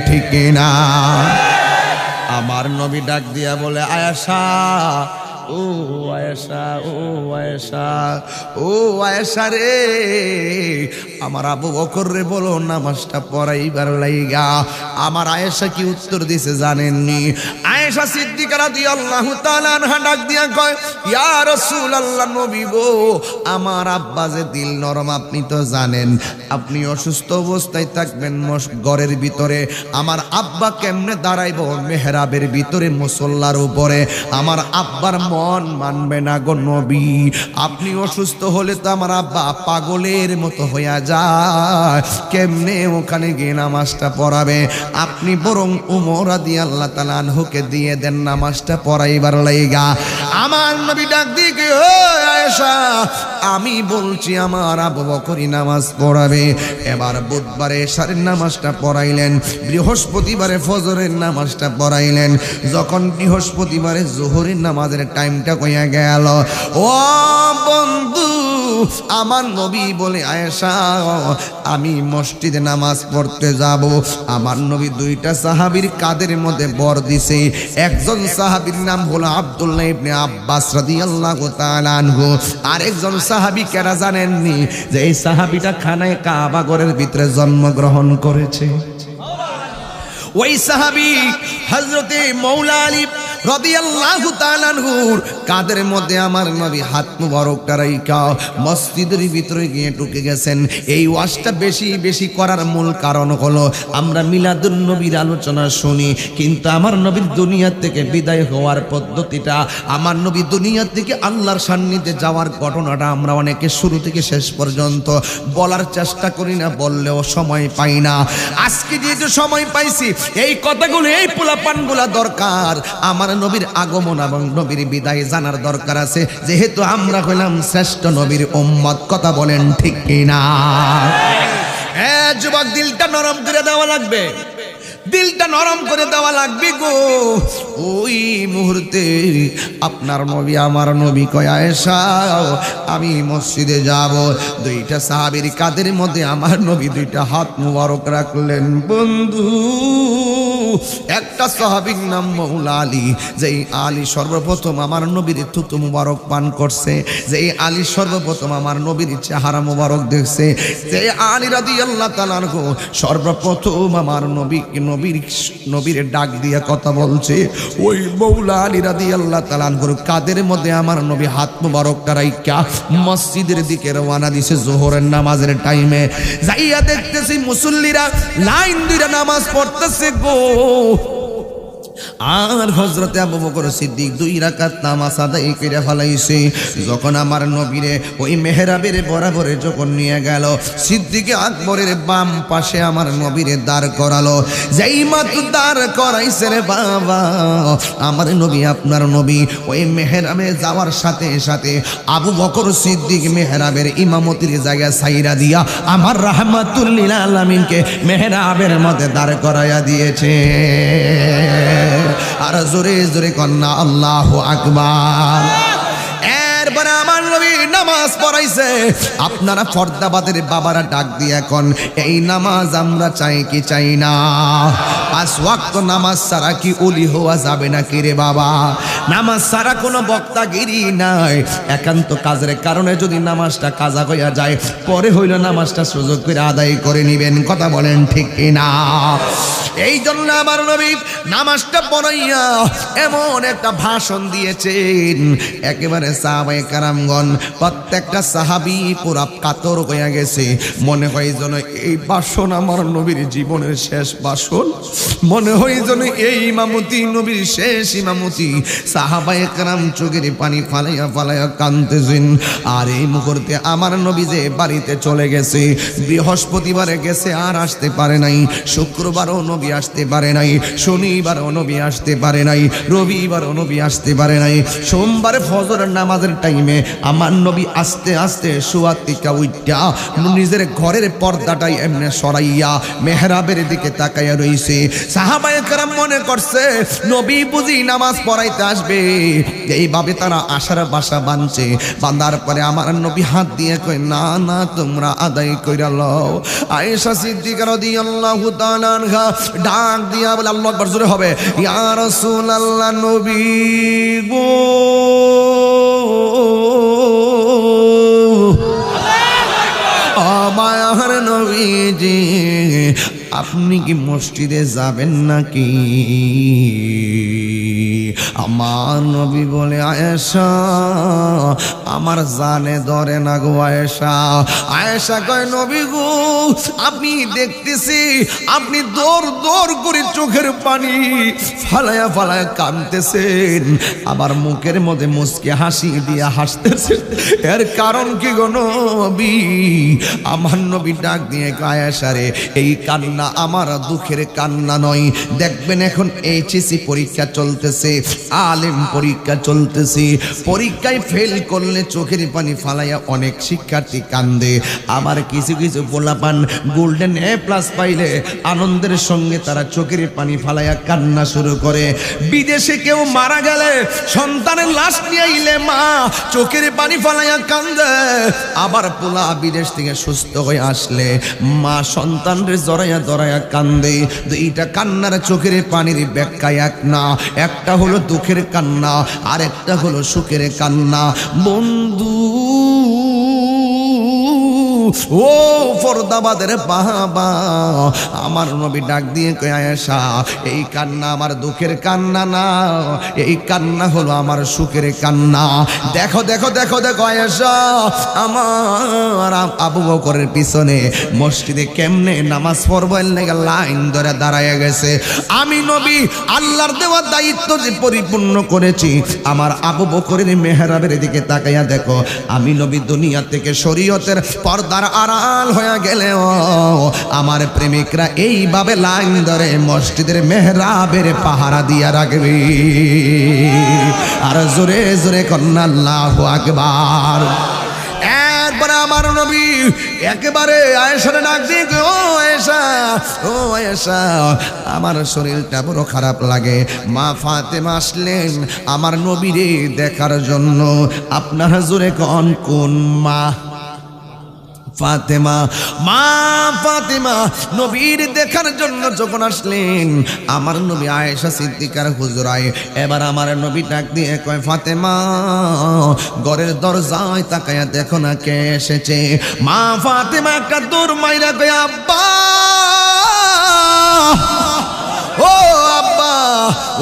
A: ঠিক না? আমার নবী ডাক দিয়া বলে আয়েশা, ও আয়েশা, ও আয়েশা, ও আয়েশা রে, আমার আবু বকর রে বলো নামাজটা পড়াইবার লাইগা। আমার আয়েশা কি উত্তর দিছে জানেননি? আয়েশা সিদ্দিকা রাদিয়াল্লাহু তাআলা আনহা ডাক দিয়া কয়, ইয়া রাসূলুল্লাহ, নবী গো, আমার আব্বা যে দিল নরম, আপনি তো জানেন। আপনি অসুস্থ অবস্থায় থাকবেন ঘরের ভিতরে, আমার আব্বা কেমনে দাঁড়াইব মেহরাবের ভিতরে মুসল্লার উপরে? আমার আব্বার মন মানবে না গো নবী। আপনি অসুস্থ হলে তো আমার আব্বা পাগলের মতো হইয়া যায়, কেমনে ওখানে গিয়ে নামাজটা পড়াবে? আপনি বরং উমর রাদিয়াল্লাহু তাআলা আনহুকে দিয়ে দেন নামাজটা পড়াইবার লাইগা। আমার নবী ডাক দিয়ে, ও আয়েশা, আমি বলছি আমার আবু বকরই নামাজ পড়াবে। এবার বুধবারে এশারের নামাজটা পড়াইলেন, বৃহস্পতিবারে ফজরের নামাজটা পড়াইলেন। যখন বৃহস্পতিবারে যোহরের নামাজের টাইমটা কইয়া গেল, ও বন্ধু, আমার নবী বলে আয়েশা আমি মসজিদে নামাজ পড়তে যাব। আমার নবী দুইটা সাহাবীর কাদের মধ্যে বর দিছে। একজন সাহাবীর নাম হলো আব্দুল্লাহ ইবনে আব্বাস রাদিয়াল্লাহু তাআলা আনহু। আরেকজন সাহাবী কারা জানেননি? যে এই সাহাবীটা খানায় কাবা ঘরের ভিতরে জন্মগ্রহণ করেছে। ওই সাহাবী হযরতে মাওলা আলী রাদিয়াল্লাহু তাআলা আনহুর কাদের মধ্যে আমার নবী হাত মুবারকটা রাইখা মসজিদের ভিতরে গিয়ে ঢুকে গেছেন। এই ওয়াজটা বেশি বেশি করার মূল কারণ হলো আমরা মিলাদুন নবীর আলোচনা শুনি, কিন্তু আমার নবীর দুনিয়া থেকে বিদায় হওয়ার পদ্ধতিটা, আমার নবী দুনিয়া থেকে আল্লাহর সান্নিধ্যে যাওয়ার ঘটনাটা আমরা অনেকে শুরু থেকে শেষ পর্যন্ত বলার চেষ্টা করি না, বললেও সময় পাই না। আজকে যেহেতু সময় পাইছি, এই কথাগুলো, এই পোলাপানগুলা দরকার। আমার নবীর আগমন এবং নবীর বিদায় জানার দরকার আছে, যেহেতু আমরা হইলাম শ্রেষ্ঠ নবীর উম্মত। কথা বলেন ঠিক কিনা? হ্যাঁ যুবক, দিলটা নরম করে দেওয়া লাগবে, দিলটা নরম করে দেওয়া লাগবে গো। ওই মুহূর্তে আপনার নবী আমার নবী কয়, আয়েশা আমি মসজিদে যাব। দুইটা সাহাবীর কাদের মধ্যে আমার নবী দুইটা হাত মুবারক রাখলেন। বন্ধু একটা সাহাবীর নাম মৌলা আলী, যেই আলী সর্বপ্রথম আমার নবীর থুতু মুবারক পান করছে, যেই আলী সর্বপ্রথম আমার নবীর চেহারা মুবারক দেখছে, যে আলী রাদিয়াল্লাহু তাআলা আনহু সর্বপ্রথম আমার নবীর ডাক দিয়ে কথা বলছে, ওই মৌলা আলী রাদিয়াল্লাহু তাআলা আনহুর কাদের মধ্যে আমার নবী হাত মুবারকটা রাইখা মসজিদের দিকে রওনা দিছে যোহরের নামাজের টাইমে। যাইয়া দেখতেছি মুসল্লিরা লাইন দিয়ে নামাজ পড়তেছে গো। আর হযরতে আবু বকর সিদ্দিক 2 রাকাত নামাজ আদায় করে ফেলাইছে। যখন আমার নবীরে ওই মেহরাবের বরাবরে যখন নিয়ে গেল, সিদ্দিক আকবরের বাম পাশে আমার নবীরে দাঁড় করালো। যেই মাত্র দাঁড় করাইছে রে বাবা, আমার নবী আপনার নবী ওই মেহরাবে যাওয়ার সাথে সাথে আবু বকর সিদ্দিক মেহরাবের ইমামতির জায়গা ছাইরা দিয়া আমার রাহমাতুল লিল আলামিনকে মেহরাবের মধ্যে দাঁড় করাইয়া দিয়েছে। আর জোরে জোরে কন্যা আল্লাহু আকবার। এরপরে আমার নবী নামাজ পড়াইছে। আপনারা ফরদাবাদের বাবারা ডাক দিয়ে এখন এই নামাজ আমরা চাই কি চাই না? 5 ওয়াক্ত নামাজ ছাড়া কি ওলি হওয়া যাবে না কি রে বাবা? নামাজ ছাড়া কোনো বক্তাগিরি নাই। একান্ত কাজের কারণে যদি নামাজটা কাজা হইয়া যায়, পরে হইল নামাজটা সুযোগ করে আদায় করে নিবেন। কথা বলেন ঠিক কিনা? এই জন্য আমার নবী নামাজটা পড়াইয়া এমন একটা ভাষণ দিয়েছেন, একেবারে সাহাবায়ে কেরামগণ প্রত্যেকটা সাহাবী পুরা কাতর হইয়া গেছে। মনে হয় যেন এই ভাষণ আমার নবীর জীবনের শেষ ভাষণ, মনে হয় যেন এই ইমামতি নবীর শেষ ইমামতি। সাহাবায়ে কেরাম চোখের পানি ফালাইয়া ফালাইয়া কাঁদতেছেন। আর এই মুহূর্তে আমার নবী যে বাড়িতে চলে গেছে, বৃহস্পতিবারে গেছে আর আসতে পারে নাই, শুক্রবারও নবী আসতে পারে নাই, শনিবারও নবী আসতে পারে নাই, রবিবারও নবী আসতে পারে নাই। সোমবারে ফজরের নামাজের টাইমে আমার নবী আস্তে আস্তে শোয়া থেকে উঠা নিজের ঘরের পর্দাটাই এমনি সরাইয়া মেহরাবের দিকে তাকাইয়া রইছে। সাহাবায়ে কেরাম মনে করছে নবী বুঝি নামাজ পড়াইতে আসবে, এইভাবে তারা আশার বাসা বাঁধছে। বাঁধার পরে আমার নবী হাত দিয়ে কয়, না না তোমরা আদায় কইরা লও। আয়েশা সিদ্দিকা রাদিয়াল্লাহু তাআলা আনহা ডাক দিয়া বলে, আল্লাহু আকবার জোরে হবে, ইয়া রাসূলুল্লাহ নবী গো, মায়ার নবীজি আপনি কি মসজিদে যাবেন নাকি? আমার নবী বলে, আয়েশা আমার জানে ধরে না গো আয়েশা। আয়েশা কয়, নবী গো আপনি দেখতেছি আপনি দৌড় দৌড় করে চোখের পানি ফালায়া ফালায়া কাঁদতেছেন, আবার মুখের মধ্যে মুচকি হাসি দিয়া হাসতেছেন, এর কারণ কি গো নবী? আমার নবী ডাক দিয়ে আয়েশা রে, এই কান্না আমার দুঃখের কান্না নয়। দেখবেন এখন এইচএসসি পরীক্ষা চলতেছে, আলেম পরীক্ষা চলতেছে, পরীক্ষায় ফেল করলে চোখের পানি ফালাইয়া অনেক শিক্ষার্থী কান্দে। আবার কিছু কিছু পোলাপান গোল্ডেন A+ পাইলে আনন্দের সঙ্গে তারা চোখের পানি ফালাইয়া কান্না শুরু করে। বিদেশে কেউ মারা গেলে সন্তানের লাশ নিয়ে আইলে মা চোখের পানি ফালাইয়া কান্দে। আবার পোলা বিদেশ থেকে সুস্থ হয়ে আসলে মা সন্তানরে জড়াইয়া ধরাইয়া কান্দে। দুইটা কান্নার চোখের পানির ব্যাখ্যা এক না, একটা হলো দুঃখের কান্না আর একটা হলো সুখের কান্না। বন্ধু ও ফরদাবাদের বাবা, আমার নবী ডাক দিয়ে কয়, আয়েশা এই কান্না আমার দুঃখের কান্না না, এই কান্না হলো আমার সুখের কান্না। দেখো দেখো দেখো দেখো আয়েশা, আমার আবু বকরের পিছনে মসজিদে কেমনে নামাজ পড়বার লেগে লাইন ধরে দাঁড়ায় গেছে। আমি নবী আল্লাহর দেওয়া দায়িত্ব যে পরিপূর্ণ করেছি। আমার আবু বকরের মেহরাবের দিকে তাকাইয়া দেখো, আমি নবী দুনিয়া থেকে শরীয়তের পর্দার আড়াল হয়ে গেলেও আমার প্রেমিকরা এইভাবে লাইন ধরে মসজিদের মেহরাবের পাহারা দিয়া রাখবে। আর জোরে জোরে কন্যা আল্লাহু আকবার। এরপরে আমার নবী একেবারে আয়েশারে ডাক দিয়ে, ও আয়েশা, ও আয়েশা আমার শরীরটা বড় খারাপ লাগে। মা ফাতেমা আসলেন আমার নবীরে দেখার জন্য। আপনারা জোরে কোন কোন মা? ফাতেমা, মা ফাতেমা নবীর দেখার জন্য যখন আসলেন, আমার নবী আয়েশা সিদ্দিকার হুজরায়, এবার আমার নবী ডাক দিয়ে কয়, ফাতেমা ঘরের দরজায় তাকায়া দেখো না কে এসেছে। মা ফাতেমা একটা দৌড় মাইরা কয়, আব্বা ও আব্বা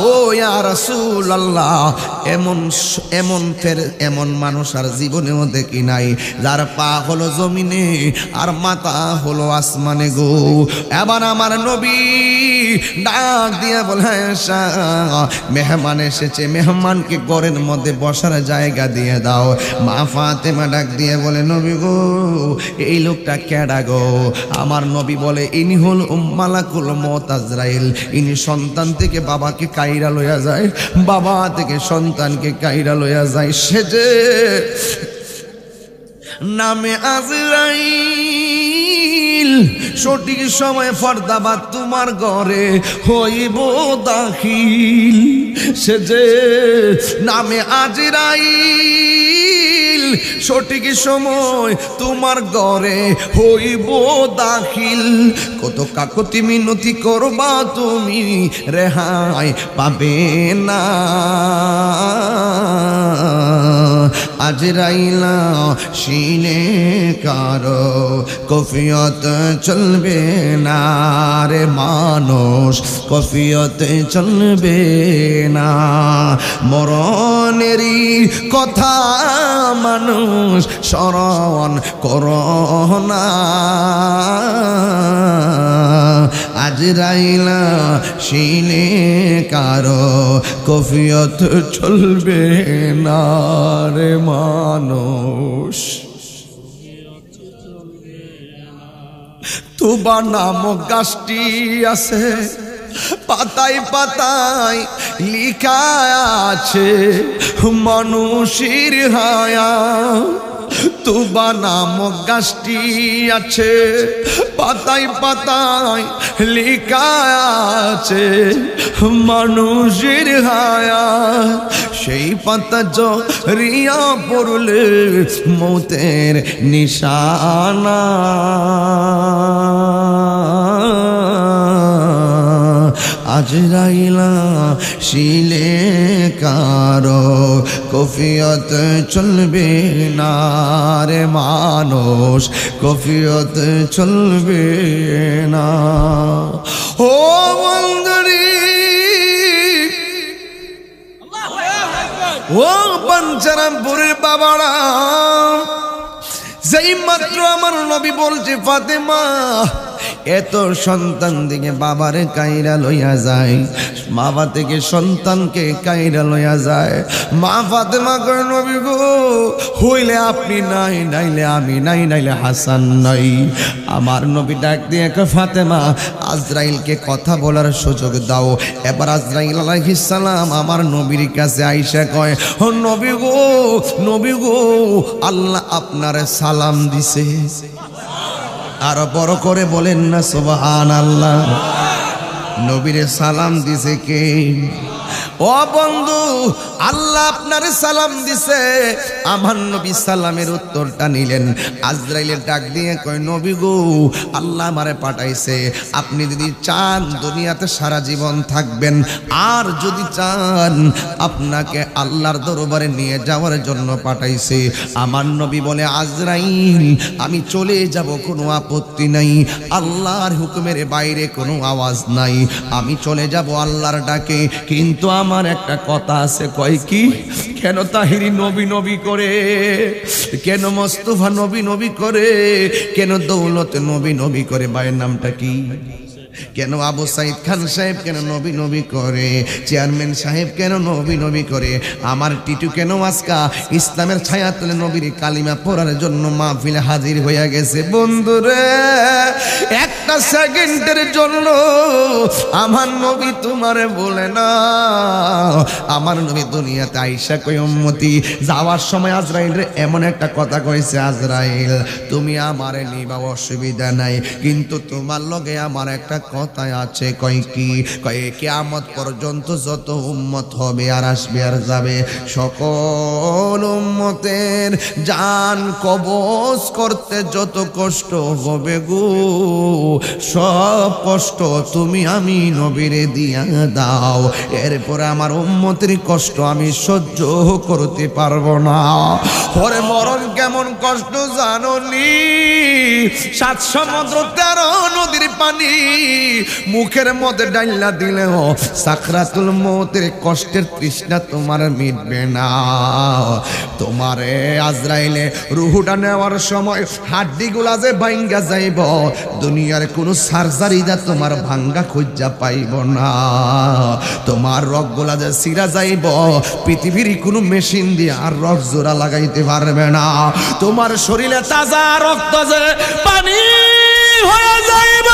A: ও ইয়া রাসূলুল্লাহ, এমন মানুষ আর জীবনেও দেখি নাই, যার পা হলো জমিনে আর মাথা হলো আসমানে গো। এবার আমার নবী ডাক দিয়ে বলে, আয়েশা মেহমান এসেছে, মেহমানকে ঘরের মধ্যে বসার জায়গা দিয়ে দাও। মা ফাতেমা ডাক দিয়ে বলে, নবী গো এই লোকটা কেডা গো? আমার নবী বলে, ইনি হল মালাকুল মউত আজরাইল, ইনি সন্তান থেকে বাবাকে কাইরা লইয়া যায়, বাবা থেকে সন্তানকে কাইরা লইয়া যায়। সে যে নামে আজরাইল, সঠিক সময় ফরদাবাদ তোমার ঘরে হইব দাখিল। সে যে নামে আজরাইল, সঠিক সময় তোমার ঘরে হইব দাখিল। কত কাকতি মিনতি করবা তুমি, রেহাই পাবে না। আজরাইলা সিনে কারো কফিয়ত চলবে না রে মানুষ, কফিয়ত চলবে না। মরণেরই কথা মানুষ স্মরণ করো না। আজরাইলা সিনে কারো কফিয়ত চলবে না রে মানুষ। তুবা নামক গাছটি আছে, পাতায় পাতায় লিখা আছে মানুষের হায়া। তুবা নামক গাছটি আছে, পাতায় পাতায় লিখা আছে মানুষের হায়া। সেই পাতা জড়িয়া পড়লে মৌতের নিশানা। আজরাইলা শিলে কারো কফিয়ত চলবে না রে মানুষ, কফিয়ত চলবে না। ও বন্ধুরি, ও পঞ্চরামপুরের বাবারা, যেই মাত্র আমার নবী বলছে, ফাতেমা এত সন্তান থেকে বাবারে কাইরা লইয়া যায়, বাবা থেকে সন্তানকে কাইরা লইয়া যায়। মা ফাতেমা কয়, নবী গো হইলে আপনি নাই, নাইলে আমি নাই, নাইলে হাসান নাই। আমার নবী ডাক দিয়ে কয়, ফাতেমা আজরাইলকে কথা বলার সুযোগ দাও। এবার আজরাইল আলাইহিস সালাম আমার নবীর কাছে আইসা কয়, ও নবী গো, নবী গো আল্লাহ আপনার সালাম দিছে। আর বড় করে বলেন না সুবহানাল্লাহ। নবীরে সালাম দিছে কে? ও বন্ধু, আল্লাহ আপনার সালাম দিছে। আমার নবী সালামের উত্তরটা নিলেন। আজরাইলের ডাক দিয়ে কয়, নবী গো আল্লাহ আমারে পাঠাইছে, আপনি যদি চান দুনিয়াতে সারা জীবন থাকবেন, আর যদি চান আপনাকে আল্লাহর দরবারে নিয়ে যাওয়ার জন্য পাঠাইছে। আমার নবী বলে, আজরাইল আমি চলে যাব, কোনো আপত্তি নাই, আল্লাহর হুকুমের বাইরে কোনো আওয়াজ নাই, আমি চলে যাব আল্লাহর ডাকে। কিন্তু আমার একটা কথা আছে। কয় কি? কেন তাহিরি নবী নবী করে, কেন মোস্তফা নবী নবী করে, কেন দৌলত নবী নবী করে? ভাইয়ের নামটা কি? কেন আবু সাইদ খান সাহেব কেন নবী নবী করে? চেয়ারম্যান সাহেব কেন নবী নবী করে? আমার টিটু কেন আজকা ইসলামের ছায়া তুলে নবীর কালিমা পড়ার জন্য মাহফিলে হাজির হইয়া গেছে? বন্ধুরে, এক একটা সেকেন্ডের জন্য আমার নবী তোমারে বলে না। আমার নবী দুনিয়াতে আইসা কই উম্মতি যাওয়ার সময় আজরাইল রে এমন একটা কথা কইছে, আজরাইল তুমি আমারে নিবা অসুবিধা নাই, কিন্তু তোমার লগে আমার একটা কথা আছে। কয় কি? কয় কিয়ামত পর্যন্ত যত উম্মত হবে আর আসবে আর যাবে সকল উম্মতের জান কবজ করতে যত কষ্ট হবে গো, সব কষ্ট তুমি আমি নবীরে দিয়া দাও। এরপরে আমার উম্মতের কষ্ট আমি সহ্য করতে পারবো না। পরে মরণ কেমন কষ্ট জানোনি? 7 সমুদ্র 13 নদীর পানি মুখের মধ্যে ডাইলা দিলেও সাকরাতুল মৌতের কষ্টের তৃষ্ণা তোমার মিটবে না। তোমারে আজরাইলে রুহুটা নেওয়ার সময় হাড্ডিগুলা যে ভাঙ্গা যাইব, দুনিয়ার কোনো সার্জারি যা তোমার ভাঙ্গা খুঁজা পাইব না। তোমার রগগুলা যে সিরা যাইব, পৃথিবীর কোনো মেশিন দিয়ে আর রগ জোড়া লাগাইতে পারবে না। তোমার শরীরে তাজা রক্ত যে পানি হয়ে যাইব,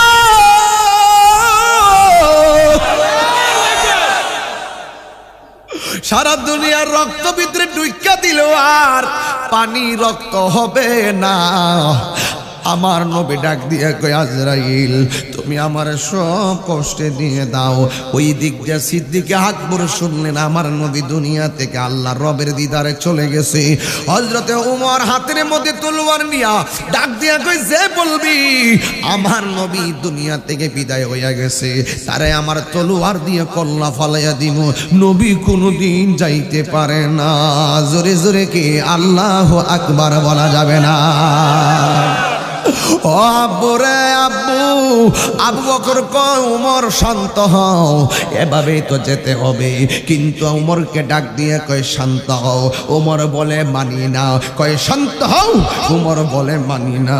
A: সারা দুনিয়ার রক্ত ভিতরে ডুইকা দিল আর পানি রক্ত হবে না। আমার নবী ডাক দিয়ে কই, আজরাইল তুমি আমার সব কষ্টে দিয়ে দাও। ওই দিক দিয়ে সিদ্দিকে আকবর শুনলেন আমার নবী দুনিয়া থেকে আল্লাহ রবের দিদারে চলে গেছে। হযরতে উমর হাতের মধ্যে তলোয়ার নিয়া ডাক দিয়া কই, যে বলবি আমার নবী দুনিয়া থেকে বিদায় হইয়া গেছে তারে আমার তলোয়ার দিয়ে কল্লা ফালাইয়া দিব। নবী কোনোদিন যাইতে পারে না। জোরে জোরে কি আল্লাহু আকবার বলা যাবে না? ও আব্বু রে আব্বু, আবু বকর কয় উমর শান্ত হও, এভাবেই তো যেতে হবে। কিন্তু উমরকে ডাক দিয়ে কয় শান্ত হও। উমর বলে মানি না। কয় শান্ত হও। উমর বলে মানি না।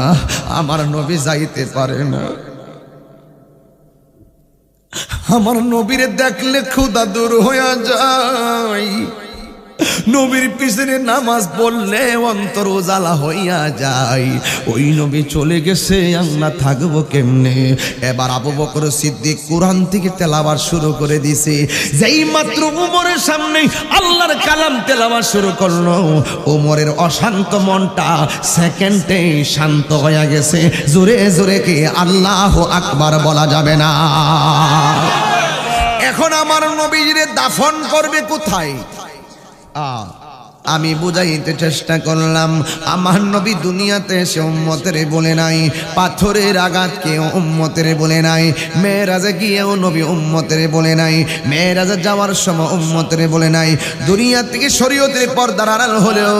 A: আমার নবী যাইতে পারে না। আমার নবীরে দেখলে ক্ষুধা দূর হইয়া যায়। নবীর পিছনে নামাজ পড়লে অন্তর উজালা হইয়া যায়। ওই নবী চলে গেছে, আমরা থাকবো কেমনে? এবার আবু বকর সিদ্দিক কোরআন থেকে তেলাওয়াত শুরু করে দিছে। যেই মাত্র উমরের সামনে আল্লাহর কালাম তেলাওয়াত শুরু করলো, উমরের অশান্ত মনটা সেকেন্ডে শান্ত হয়ে গেছে। জোরে জোরে কি আল্লাহু আকবার বলা যাবে না? এখন আমার নবীরে দাফন করবে কোথায়? আমি বুঝাইতে চেষ্টা করলাম, আমার নবী দুনিয়াতে এসে উম্মতের বলে নাই পাথরের আঘাতকে উম্মতের বলে নাই, মেরাজে গিয়েও নবী উম্মতের বলে নাই, মেরাজে যাওয়ার সময় উম্মতের বলে নাই, দুনিয়া থেকে শরীয়তের পর্দার আড়াল হলেও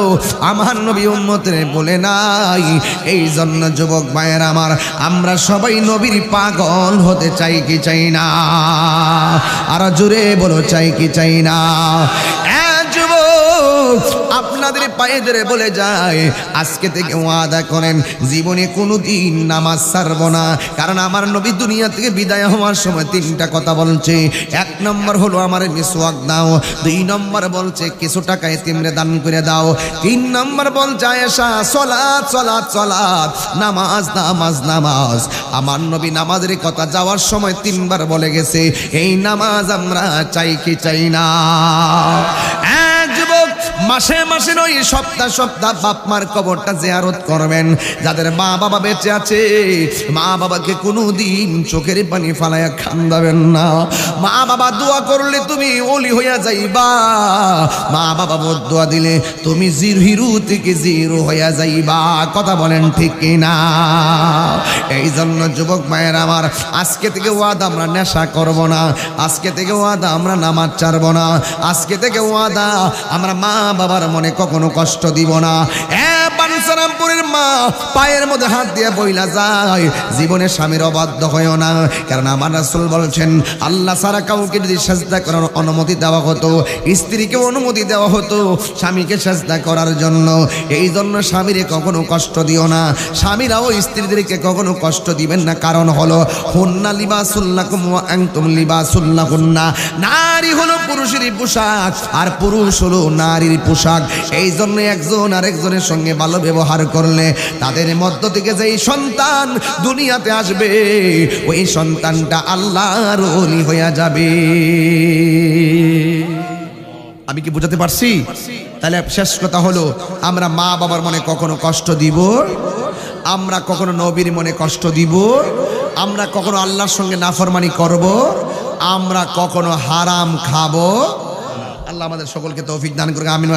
A: আমার নবী উম্মতের বলে নাই। এই জন্য যুবক ভাইয়ের আমার, আমরা সবাই নবীর পাগল হতে চাই কি চাই না? আর জোরে বলো, চাই কি চাই না? আপনাদের পায়ে ধরে বলে যায়, আজকে থেকে ওয়াদা করেন জীবনে কোনোদিন নামাজ ছাড়বো না। কারণ আমার নবী দুনিয়া থেকে বিদায় হওয়ার সময় 3টা কথা বলছে। 1 নম্বর হলো আমার মিসওয়াক দাও, 2 নম্বর বলছে কিছু টাকা এতিমরে দান করে দাও, 3 নম্বর বলছে আয়েশা সালাত সালাত সালাত, নামাজ নামাজ নামাজ। আমার নবী নামাজের কথা যাওয়ার সময় 3 বার বলে গেছে। এই নামাজ আমরা চাই কি চাই না? যুবক, মাসে মাসে নয়, সপ্তাহ সপ্তাহ বাপ মার কবরটা জিয়ারত করবেন। যাদের মা বাবা বেঁচে আছে, মা বাবাকে কোনোদিন চোখের পানি ফালাইয়া কান্দাবেন না। মা বাবা দোয়া করলে তুমি ওলি হইয়া যাইবা, মা বাবা বদদোয়া দিলে তুমি হিরো থেকে জিরো হইয়া যাইবা। কথা বলেন ঠিক কিনা? এই জন্য যুবক মায়ের আমার, আজকে থেকে ওয়াদা আমরা নেশা করব না, আজকে থেকে ওয়াদা আমরা নামাজ ছাড়বো না, আজকে থেকে ওয়াদা আমরা মা বাবার মনে কখনো কষ্ট দিব না। বাঞ্ছারামপুরের মা পায়ের মধ্যে হাত দিয়ে বইলা যায়, জীবনে স্বামীর অবাধ্য হইও না। কারণ আমার রাসূল বলছেন, আল্লাহ ছাড়া কাউকে যদি সাজদা করার অনুমতি দেওয়া হতো, স্ত্রীকে অনুমতি দেওয়া হতো স্বামীকে সাজদা করার জন্য। এই জন্য স্বামীরে কখনো কষ্ট দিও না, স্বামীরাও স্ত্রীদেরকে কখনো কষ্ট দিবেন না। কারণ হলো হুন্না লিবাসুল লাকুম ওয়া আনতুম লিবাসুল লাহুন্না। নারী হলো পুরুষের পোশাক আর পুরুষ হলো নারীর পোশাক। এই জন্য একজন আরেকজনের সঙ্গে ভালো ব্যবহার করলে তাদের মধ্য থেকে যেই সন্তান দুনিয়াতে আসবে ওই সন্তানটা আল্লাহর ওলি হয়ে যাবে। আমি কি বুঝাতে পারছি? তাহলে শেষ কথা হলো, আমরা মা বাবার মনে কখনো কষ্ট দিব, আমরা কখনো নবীর মনে কষ্ট দিব, আমরা কখনো আল্লাহর সঙ্গে নাফরমানি করব, আমরা কখনো হারাম খাবো। আল্লাহ আমাদের সকলকে তৌফিক দান করুন, আমিন।